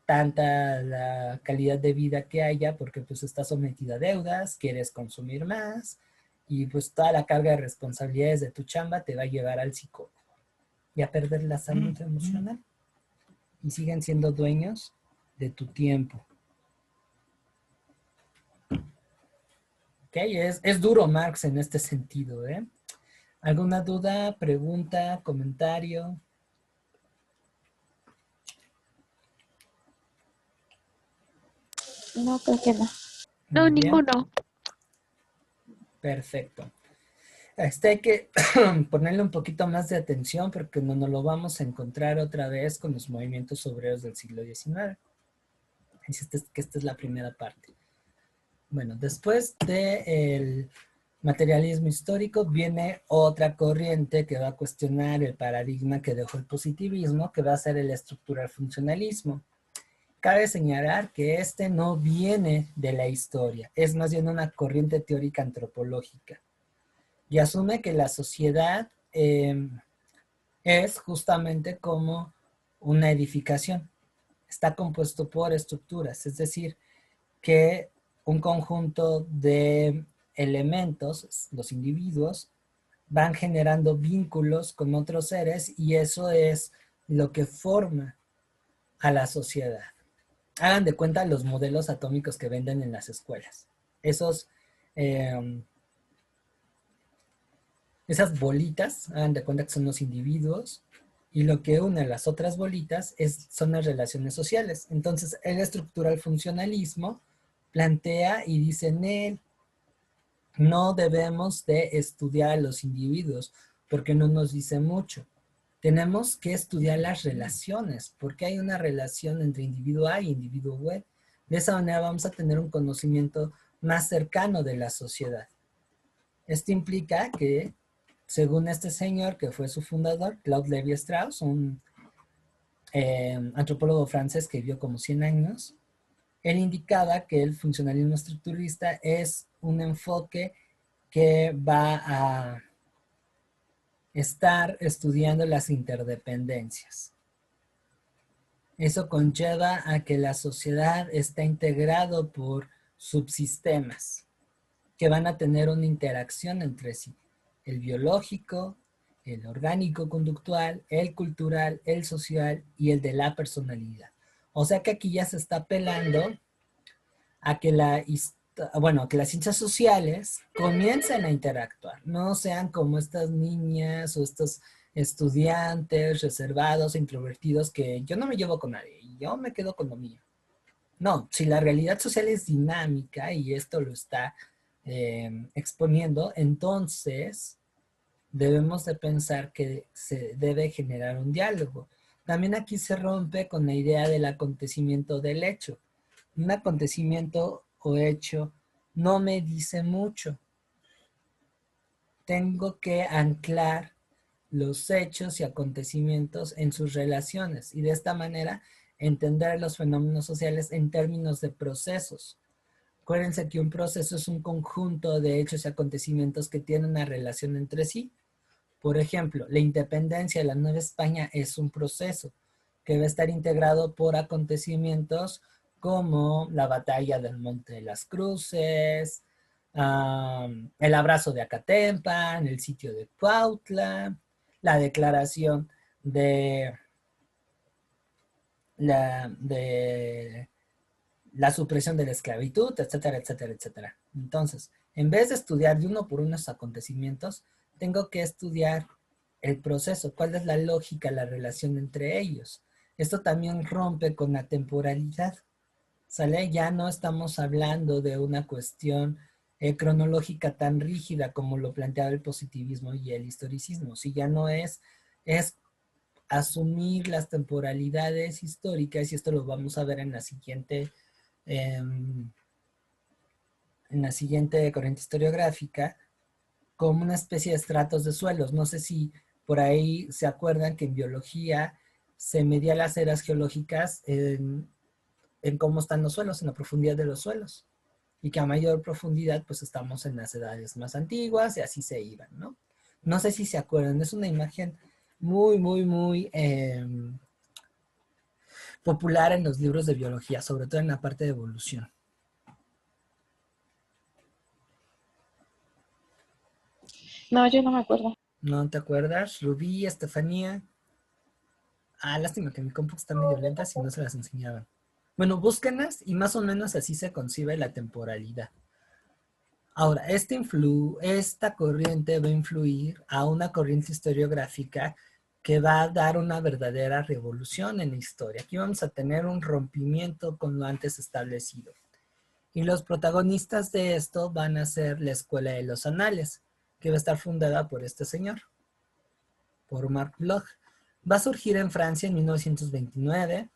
tanta la calidad de vida que haya porque pues estás sometido a deudas, quieres consumir más y pues toda la carga de responsabilidades de tu chamba te va a llevar al psicólogo y a perder la salud emocional. Y siguen siendo dueños de tu tiempo. ¿Ok? Es duro Marx en este sentido, ¿eh? ¿Alguna duda, pregunta, comentario? No, creo que no. No, Muy bien. ninguno. Perfecto. Hay que ponerle un poquito más de atención porque no nos lo vamos a encontrar otra vez con los movimientos obreros del siglo XIX. Esta es la primera parte. Bueno, después del materialismo histórico viene otra corriente que va a cuestionar el paradigma que dejó el positivismo, que va a ser el estructural funcionalismo. Cabe señalar que este no viene de la historia, es más bien una corriente teórica antropológica y asume que la sociedad es justamente como una edificación. Está compuesto por estructuras, es decir, que un conjunto de elementos, los individuos, van generando vínculos con otros seres y eso es lo que forma a la sociedad. Hagan de cuenta los modelos atómicos que venden en las escuelas. Esas bolitas, hagan de cuenta que son los individuos y lo que une a las otras bolitas son las relaciones sociales. Entonces, el estructural funcionalismo plantea y dice en él, no debemos de estudiar a los individuos porque no nos dice mucho. Tenemos que estudiar las relaciones, porque hay una relación entre individuo A y individuo B. De esa manera vamos a tener un conocimiento más cercano de la sociedad. Esto implica que, según este señor que fue su fundador, Claude Lévi-Strauss, un antropólogo francés que vivió como 100 años, él indicaba que el funcionalismo estructuralista es un enfoque que va a estar estudiando las interdependencias. Eso conlleva a que la sociedad está integrado por subsistemas que van a tener una interacción entre sí. El biológico, el orgánico conductual, el cultural, el social y el de la personalidad. O sea que aquí ya se está apelando a que que las ciencias sociales comiencen a interactuar, no sean como estas niñas o estos estudiantes reservados e introvertidos que yo no me llevo con nadie, yo me quedo con lo mío. No, si la realidad social es dinámica y esto lo está exponiendo, entonces debemos de pensar que se debe generar un diálogo. también aquí se rompe con la idea del acontecimiento del hecho. Un acontecimiento o hecho no me dice mucho. Tengo que anclar los hechos y acontecimientos en sus relaciones y de esta manera entender los fenómenos sociales en términos de procesos. Acuérdense que un proceso es un conjunto de hechos y acontecimientos que tienen una relación entre sí. Por ejemplo, la independencia de la Nueva España es un proceso que va a estar integrado por acontecimientos como la batalla del Monte de las Cruces, el abrazo de Acatempan, el sitio de Cuautla, la declaración de la supresión de la esclavitud, etcétera, etcétera, etcétera. Entonces, en vez de estudiar de uno por uno esos acontecimientos, tengo que estudiar el proceso, cuál es la lógica, la relación entre ellos. Esto también rompe con la temporalidad, ¿sale? Ya no estamos hablando de una cuestión cronológica tan rígida como lo planteaba el positivismo y el historicismo. Si ya no es asumir las temporalidades históricas, y esto lo vamos a ver en la siguiente corriente historiográfica, como una especie de estratos de suelos. No sé si por ahí se acuerdan que en biología se medía las eras geológicas en cómo están los suelos, en la profundidad de los suelos. Y que a mayor profundidad, pues estamos en las edades más antiguas y así se iban, ¿no? No sé si se acuerdan, es una imagen muy, muy, muy popular en los libros de biología, sobre todo en la parte de evolución. No, yo no me acuerdo. ¿No te acuerdas? Rubí, Estefanía. Lástima que mi compu está medio lenta si no se las enseñaban. Bueno, búsquenlas y más o menos así se concibe la temporalidad. Ahora, esta corriente va a influir a una corriente historiográfica que va a dar una verdadera revolución en la historia. Aquí vamos a tener un rompimiento con lo antes establecido. Y los protagonistas de esto van a ser la Escuela de los Anales, que va a estar fundada por este señor, por Marc Bloch. Va a surgir en Francia en 1929,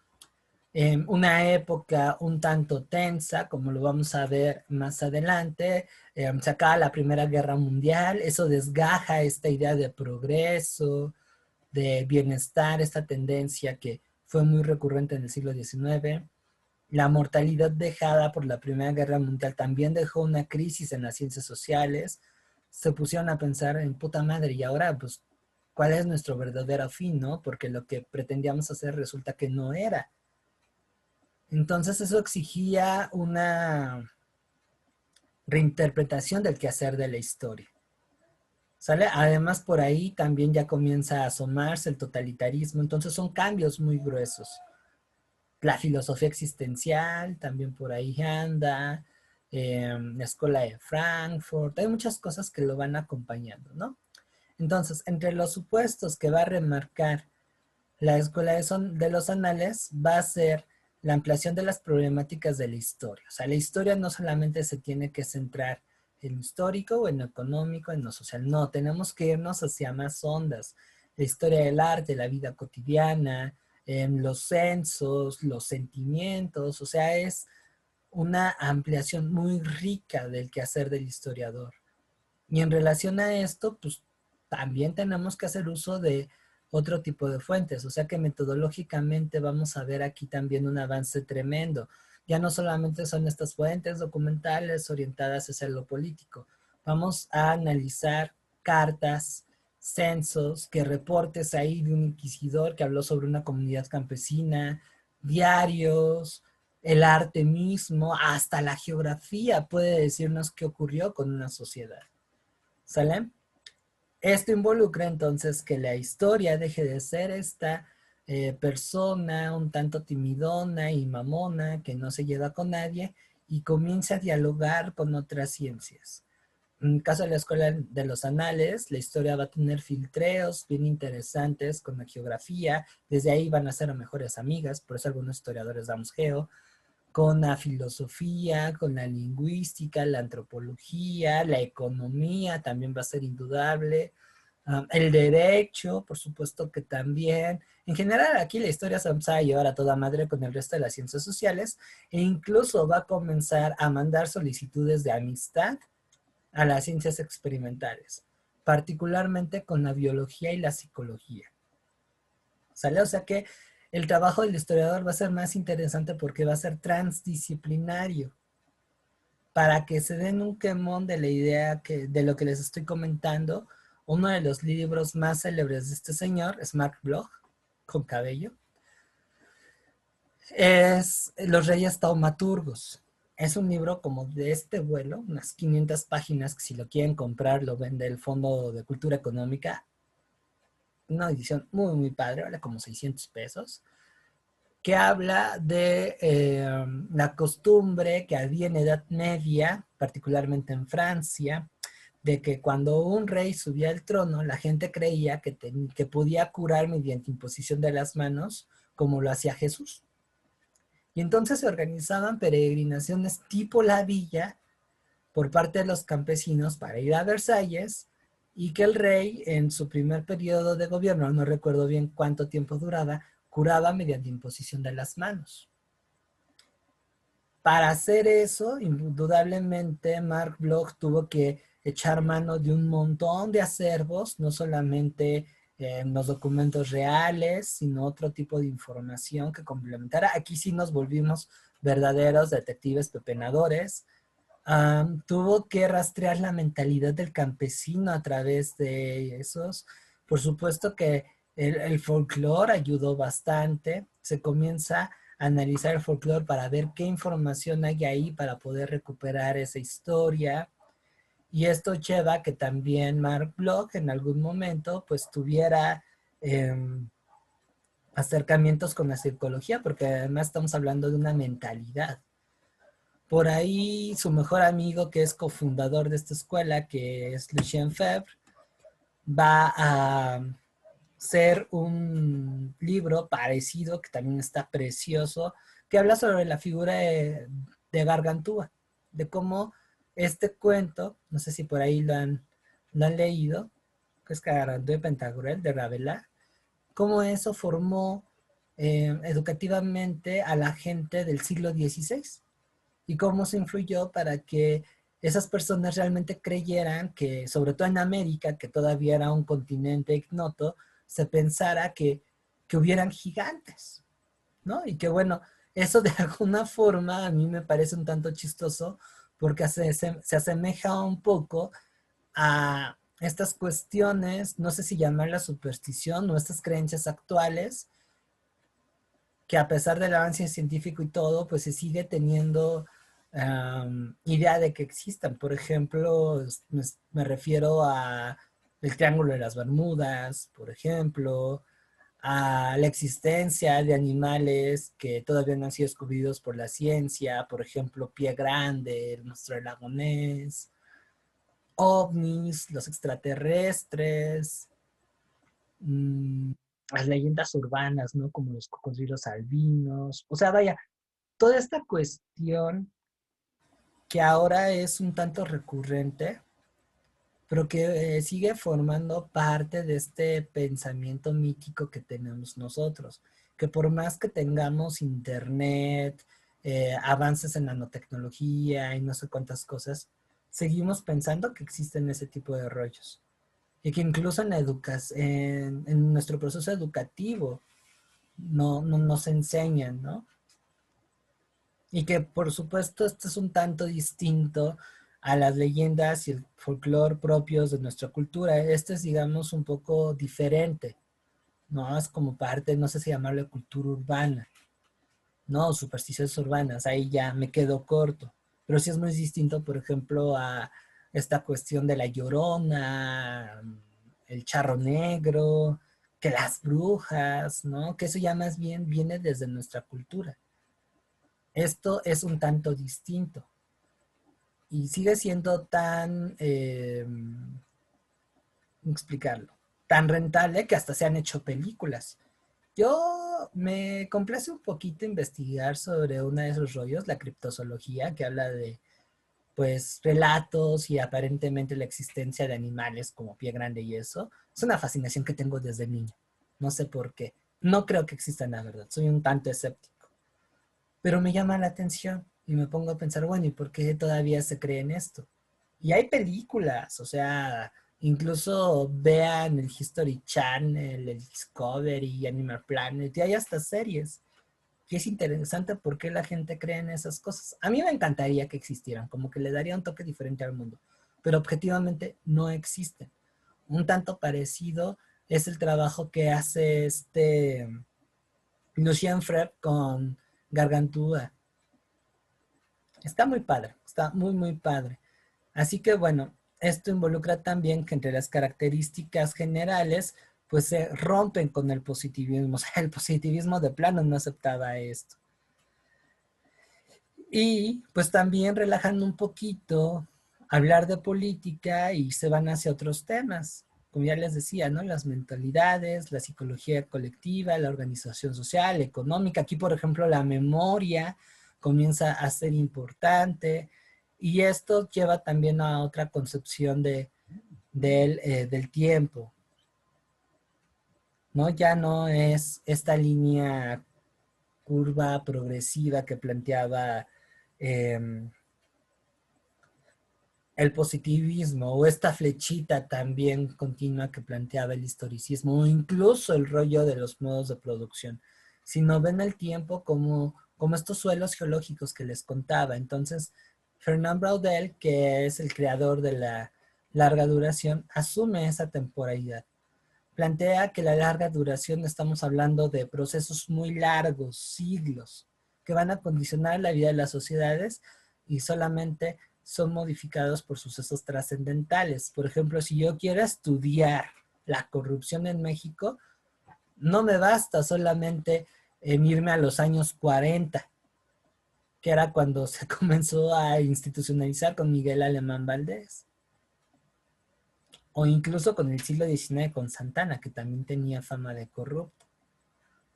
una época un tanto tensa, como lo vamos a ver más adelante. Se acaba la Primera Guerra Mundial, eso desgaja esta idea de progreso, de bienestar, esta tendencia que fue muy recurrente en el siglo XIX. La mortalidad dejada por la Primera Guerra Mundial también dejó una crisis en las ciencias sociales. Se pusieron a pensar en puta madre, y ahora pues, ¿cuál es nuestro verdadero fin, no? Porque lo que pretendíamos hacer resulta que no era. Entonces eso exigía una reinterpretación del quehacer de la historia. ¿Sale? Además, por ahí también ya comienza a asomarse el totalitarismo, entonces son cambios muy gruesos. La filosofía existencial también por ahí anda, la escuela de Frankfurt, hay muchas cosas que lo van acompañando, ¿no? Entonces, entre los supuestos que va a remarcar la escuela de los anales va a ser la ampliación de las problemáticas de la historia. O sea, la historia no solamente se tiene que centrar en lo histórico o en lo económico, en lo social. No, tenemos que irnos hacia más ondas. La historia del arte, la vida cotidiana, los censos, los sentimientos. O sea, es una ampliación muy rica del quehacer del historiador. Y en relación a esto, pues también tenemos que hacer uso de otro tipo de fuentes, o sea que metodológicamente vamos a ver aquí también un avance tremendo. Ya no solamente son estas fuentes documentales orientadas hacia lo político, vamos a analizar cartas, censos, que reportes ahí de un inquisidor que habló sobre una comunidad campesina, diarios, el arte mismo, hasta la geografía puede decirnos qué ocurrió con una sociedad. ¿Sale? Esto involucra entonces que la historia deje de ser esta persona un tanto timidona y mamona que no se lleva con nadie y comience a dialogar con otras ciencias. En el caso de la Escuela de los Anales, la historia va a tener filtreos bien interesantes con la geografía, desde ahí van a ser mejores amigas, por eso algunos historiadores damos geo, con la filosofía, con la lingüística, la antropología, la economía también va a ser indudable. El derecho, por supuesto que también. En general, aquí la historia se va a empezar a llevar a toda madre con el resto de las ciencias sociales e incluso va a comenzar a mandar solicitudes de amistad a las ciencias experimentales, particularmente con la biología y la psicología. ¿Sale? O sea que el trabajo del historiador va a ser más interesante porque va a ser transdisciplinario. Para que se den un quemón de la idea de lo que les estoy comentando, uno de los libros más célebres de este señor es Mark Bloch, con cabello, es Los Reyes Taumaturgos. Es un libro como de este vuelo, unas 500 páginas, que si lo quieren comprar lo vende el Fondo de Cultura Económica. Una edición muy, muy padre, vale como 600 pesos, que habla de la costumbre que había en Edad Media, particularmente en Francia, de que cuando un rey subía al trono, la gente creía que podía curar mediante imposición de las manos, como lo hacía Jesús. Y entonces se organizaban peregrinaciones tipo la villa por parte de los campesinos para ir a Versalles y que el rey en su primer periodo de gobierno, no recuerdo bien cuánto tiempo duraba, curaba mediante imposición de las manos. Para hacer eso, indudablemente, Mark Bloch tuvo que echar mano de un montón de acervos, no solamente los documentos reales, sino otro tipo de información que complementara. Aquí sí nos volvimos verdaderos detectives pepenadores. Tuvo que rastrear la mentalidad del campesino a través de esos. Por supuesto que el folclore ayudó bastante. Se comienza a analizar el folclore para ver qué información hay ahí para poder recuperar esa historia. Y esto lleva a que también Mark Bloch en algún momento pues tuviera acercamientos con la psicología, porque además estamos hablando de una mentalidad. Por ahí su mejor amigo, que es cofundador de esta escuela, que es Lucien Febvre, va a ser un libro parecido, que también está precioso, que habla sobre la figura de Gargantúa, de cómo este cuento, no sé si por ahí lo han leído, que es Gargantúa y Pantagruel de Rabelais, cómo eso formó educativamente a la gente del siglo XVI y cómo se influyó para que esas personas realmente creyeran que, sobre todo en América, que todavía era un continente ignoto, se pensara que hubieran gigantes, ¿no? Y que bueno, eso de alguna forma a mí me parece un tanto chistoso porque se asemeja un poco a estas cuestiones, no sé si llamarla superstición o estas creencias actuales, que a pesar del avance científico y todo, pues se sigue teniendo idea de que existan. Por ejemplo, me refiero a el Triángulo de las Bermudas, por ejemplo, a la existencia de animales que todavía no han sido descubiertos por la ciencia, por ejemplo, Pie Grande, el monstruo del lago Ness, ovnis, los extraterrestres, las leyendas urbanas, ¿no? Como los cocodrilos albinos. O sea, vaya, toda esta cuestión que ahora es un tanto recurrente, pero que sigue formando parte de este pensamiento mítico que tenemos nosotros, que por más que tengamos internet, avances en nanotecnología y no sé cuántas cosas, seguimos pensando que existen ese tipo de rollos. Y que incluso en la en nuestro proceso educativo no nos enseñan, ¿no? Y que por supuesto esto es un tanto distinto a las leyendas y el folclore propios de nuestra cultura. Este es, digamos, un poco diferente, ¿no? Es como parte, no sé si llamarlo cultura urbana, ¿no? Supersticiones urbanas, ahí ya me quedo corto. Pero sí es muy distinto, por ejemplo, a esta cuestión de la Llorona, el charro negro, que las brujas, ¿no? Que eso ya más bien viene desde nuestra cultura. Esto es un tanto distinto y sigue siendo tan, ¿cómo explicarlo? Tan rentable que hasta se han hecho películas. Yo me complace un poquito investigar sobre uno de esos rollos, la criptozoología, que habla de pues relatos y aparentemente la existencia de animales como Pie Grande y eso, es una fascinación que tengo desde niño. No sé por qué. No creo que existan, la verdad. Soy un tanto escéptico. Pero me llama la atención y me pongo a pensar, bueno, ¿y por qué todavía se cree en esto? Y hay películas, o sea, incluso vean el History Channel, el Discovery, Animal Planet, y hay hasta series. Y es interesante por qué la gente cree en esas cosas. A mí me encantaría que existieran, como que le daría un toque diferente al mundo, pero objetivamente no existen. Un tanto parecido es el trabajo que hace Lucien Freire con Gargantúa. Está muy padre, está muy, muy padre. Así que bueno, esto involucra también que entre las características generales, pues se rompen con el positivismo. O sea, el positivismo de plano no aceptaba esto. Y pues también relajando un poquito, hablar de política y se van hacia otros temas. Como ya les decía, ¿no? Las mentalidades, la psicología colectiva, la organización social, económica. Aquí, por ejemplo, la memoria comienza a ser importante y esto lleva también a otra concepción del tiempo, ¿no? Ya no es esta línea curva progresiva que planteaba eh, el positivismo o esta flechita también continua que planteaba el historicismo o incluso el rollo de los modos de producción, sino ven el tiempo como estos suelos geológicos que les contaba. Entonces, Fernand Braudel, que es el creador de la larga duración, asume esa temporalidad. Plantea que la larga duración estamos hablando de procesos muy largos, siglos, que van a condicionar la vida de las sociedades y solamente son modificados por sucesos trascendentales. Por ejemplo, si yo quiero estudiar la corrupción en México, no me basta solamente irme a los años 40, que era cuando se comenzó a institucionalizar con Miguel Alemán Valdés. O incluso con el siglo XIX con Santana, que también tenía fama de corrupto.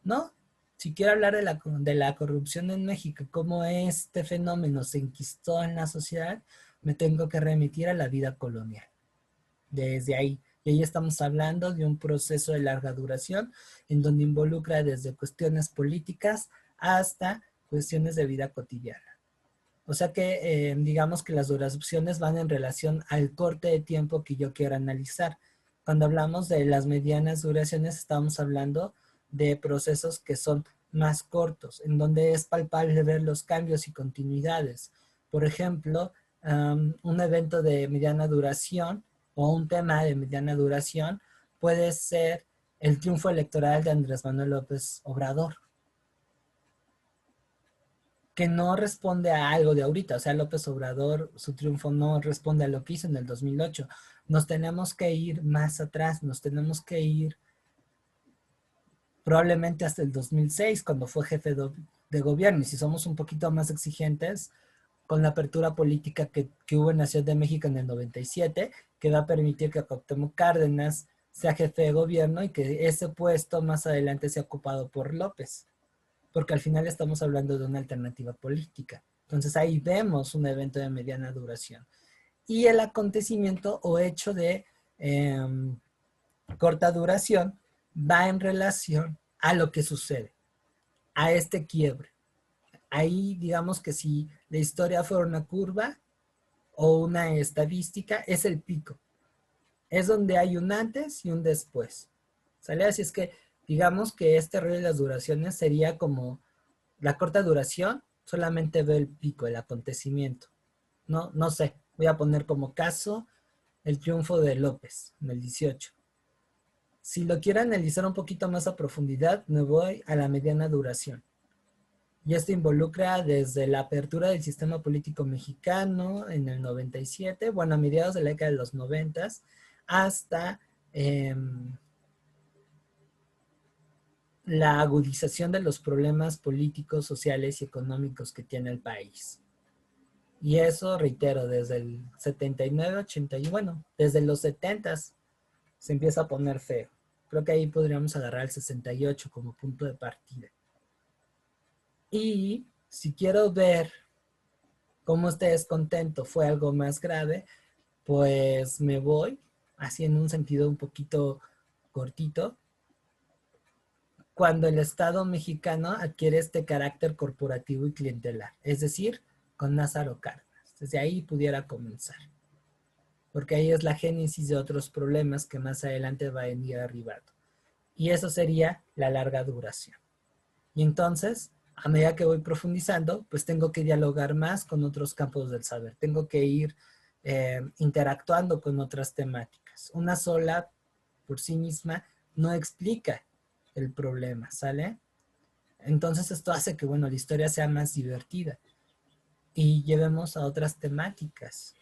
¿No? Si quiero hablar de la corrupción en México, cómo este fenómeno se enquistó en la sociedad, me tengo que remitir a la vida colonial. Desde ahí. Y ahí estamos hablando de un proceso de larga duración en donde involucra desde cuestiones políticas hasta cuestiones de vida cotidiana. O sea que digamos que las duraciones van en relación al corte de tiempo que yo quiero analizar. Cuando hablamos de las medianas duraciones, estamos hablando de procesos que son más cortos, en donde es palpable ver los cambios y continuidades. Por ejemplo, un evento de mediana duración o un tema de mediana duración puede ser el triunfo electoral de Andrés Manuel López Obrador, que no responde a algo de ahorita. O sea, López Obrador, su triunfo no responde a lo que hizo en el 2008. Nos tenemos que ir más atrás, nos tenemos que ir probablemente hasta el 2006, cuando fue jefe de gobierno. Y si somos un poquito más exigentes, con la apertura política que hubo en la Ciudad de México en el 97, que va a permitir que Cuauhtémoc Cárdenas sea jefe de gobierno y que ese puesto más adelante sea ocupado por López, porque al final estamos hablando de una alternativa política. Entonces ahí vemos un evento de mediana duración. Y el acontecimiento o hecho de corta duración va en relación a lo que sucede, a este quiebre. Ahí digamos que si la historia fuera una curva o una estadística, es el pico. Es donde hay un antes y un después. ¿Sale? Así es que digamos que este rollo de las duraciones sería como la corta duración, solamente ve el pico, el acontecimiento. No sé, voy a poner como caso el triunfo de López en el 18. Si lo quiero analizar un poquito más a profundidad, me voy a la mediana duración. Y esto involucra desde la apertura del sistema político mexicano en el 97, bueno, a mediados de la década de los 90, hasta la agudización de los problemas políticos, sociales y económicos que tiene el país. Y eso, reitero, desde el 79, 80, y bueno, desde los 70 se empieza a poner feo. Creo que ahí podríamos agarrar el 68 como punto de partida. Y si quiero ver Como este descontento fue algo más grave, pues me voy, así en un sentido un poquito cortito, cuando el Estado mexicano adquiere este carácter corporativo y clientelar, es decir, con Lázaro Cárdenas. Desde ahí pudiera comenzar, porque ahí es la génesis de otros problemas que más adelante va a venir arribando. Y eso sería la larga duración. Y entonces, a medida que voy profundizando, pues tengo que dialogar más con otros campos del saber. Tengo que ir interactuando con otras temáticas. Una sola, por sí misma, no explica el problema, ¿sale? Entonces esto hace que, bueno, la historia sea más divertida y llevemos a otras temáticas.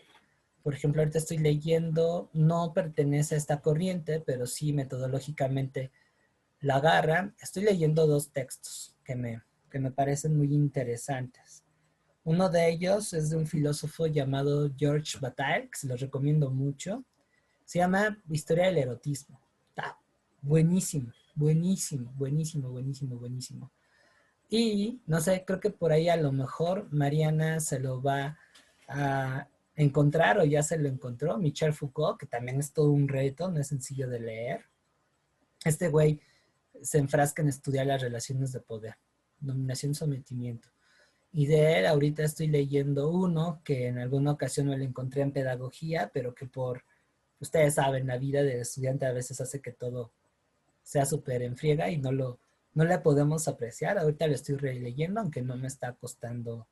Por ejemplo, ahorita estoy leyendo, no pertenece a esta corriente, pero sí metodológicamente la agarra. Estoy leyendo dos textos que me parecen muy interesantes. Uno de ellos es de un filósofo llamado George Bataille, que se los recomiendo mucho. Se llama Historia del Erotismo. Está buenísimo, buenísimo, buenísimo, buenísimo, buenísimo. Y no sé, creo que por ahí a lo mejor Mariana se lo va a encontrar o ya se lo encontró. Michel Foucault, que también es todo un reto, no es sencillo de leer. Este güey se enfrasca en estudiar las relaciones de poder, dominación, sometimiento. Y de él ahorita estoy leyendo uno que en alguna ocasión me lo encontré en pedagogía, pero que por, ustedes saben, la vida del estudiante a veces hace que todo sea súper en friega y no la podemos apreciar. Ahorita lo estoy releyendo, aunque no me está costando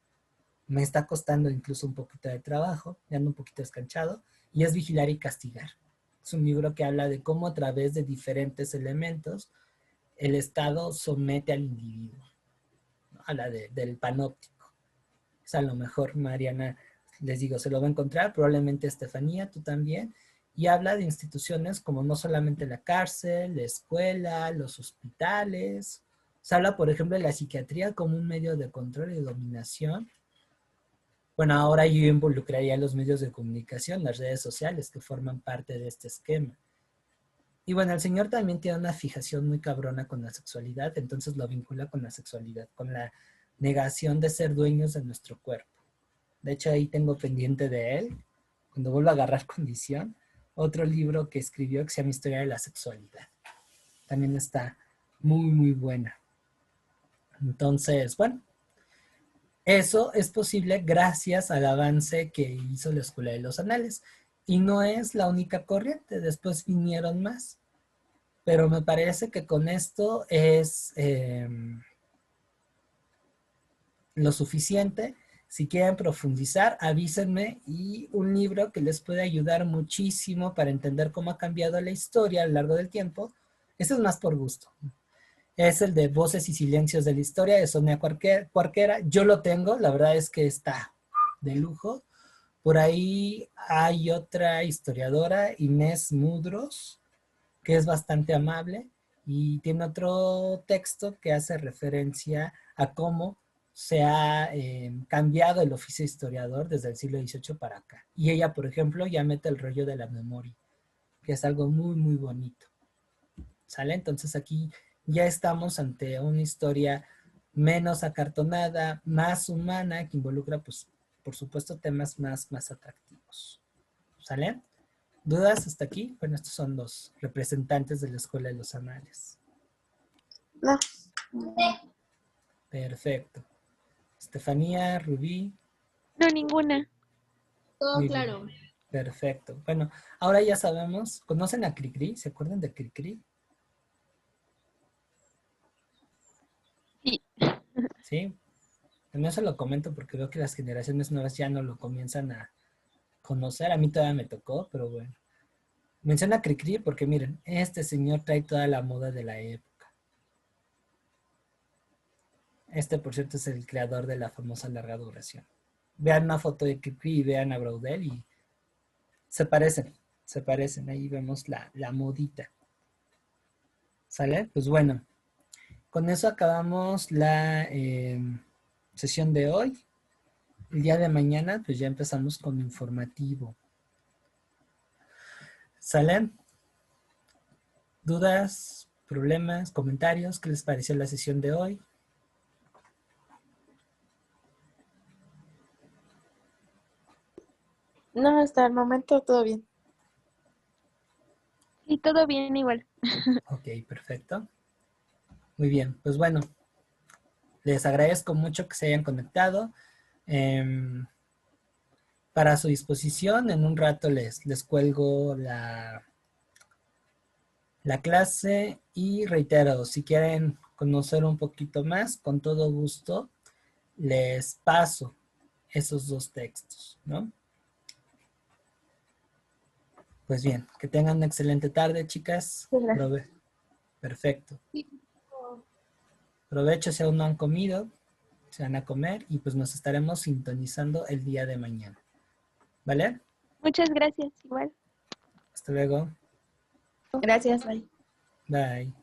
incluso un poquito de trabajo, ya ando un poquito descanchado, y es Vigilar y Castigar. Es un libro que habla de cómo a través de diferentes elementos el Estado somete al individuo, ¿no? Habla del panóptico. Es a lo mejor Mariana, les digo, se lo va a encontrar, probablemente Estefanía, tú también, y habla de instituciones como no solamente la cárcel, la escuela, los hospitales. Se habla, por ejemplo, de la psiquiatría como un medio de control y dominación. Bueno, ahora yo involucraría los medios de comunicación, las redes sociales que forman parte de este esquema. Y bueno, el señor también tiene una fijación muy cabrona con la sexualidad, entonces lo vincula con la sexualidad, con la negación de ser dueños de nuestro cuerpo. De hecho, ahí tengo pendiente de él, cuando vuelvo a agarrar condición, otro libro que escribió que se llama Historia de la Sexualidad. También está muy, muy buena. Entonces, bueno, eso es posible gracias al avance que hizo la Escuela de los Anales. Y no es la única corriente, después vinieron más. Pero me parece que con esto es lo suficiente. Si quieren profundizar, avísenme, y un libro que les puede ayudar muchísimo para entender cómo ha cambiado la historia a lo largo del tiempo, este es más por gusto. Es el de Voces y Silencios de la Historia, de Sonia Cuarquera. Yo lo tengo, la verdad es que está de lujo. Por ahí hay otra historiadora, Inés Mudros, que es bastante amable y tiene otro texto que hace referencia a cómo se ha cambiado el oficio historiador desde el siglo XVIII para acá. Y ella, por ejemplo, ya mete el rollo de la memoria, que es algo muy, muy bonito. ¿Sale? Entonces aquí ya estamos ante una historia menos acartonada, más humana, que involucra, pues, por supuesto, temas más atractivos. ¿Sale? ¿Dudas hasta aquí? Bueno, estos son los representantes de la Escuela de los Anales. No. Perfecto. Estefanía, Rubí. No, ninguna. Todo Muy claro. bien. Perfecto. Bueno, ahora ya sabemos. ¿Conocen a Cricri? ¿Se acuerdan de Cricri? Sí. Sí. También se lo comento porque veo que las generaciones nuevas ya no lo comienzan a conocer. A mí todavía me tocó, pero bueno. Menciona a Cricri porque miren, este señor trae toda la moda de la época. Este, por cierto, es el creador de la famosa larga duración. Vean una foto de Cricri y vean a Braudel y se parecen. Ahí vemos la modita. ¿Sale? Pues bueno, con eso acabamos la sesión de hoy. El día de mañana, pues ya empezamos con informativo. ¿Sale? ¿Dudas, problemas, comentarios? ¿Qué les pareció la sesión de hoy? No, hasta el momento todo bien. Y todo bien igual. Ok, perfecto. Muy bien, pues bueno, les agradezco mucho que se hayan conectado. Em, para su disposición, en un rato les cuelgo la clase y reitero, si quieren conocer un poquito más, con todo gusto les paso esos dos textos, ¿no? Pues bien, que tengan una excelente tarde, chicas. Sí, gracias. Perfecto. Provecho si aún no han comido, se van a comer y pues nos estaremos sintonizando el día de mañana. ¿Vale? Muchas gracias, igual. Hasta luego. Gracias, bye. Bye.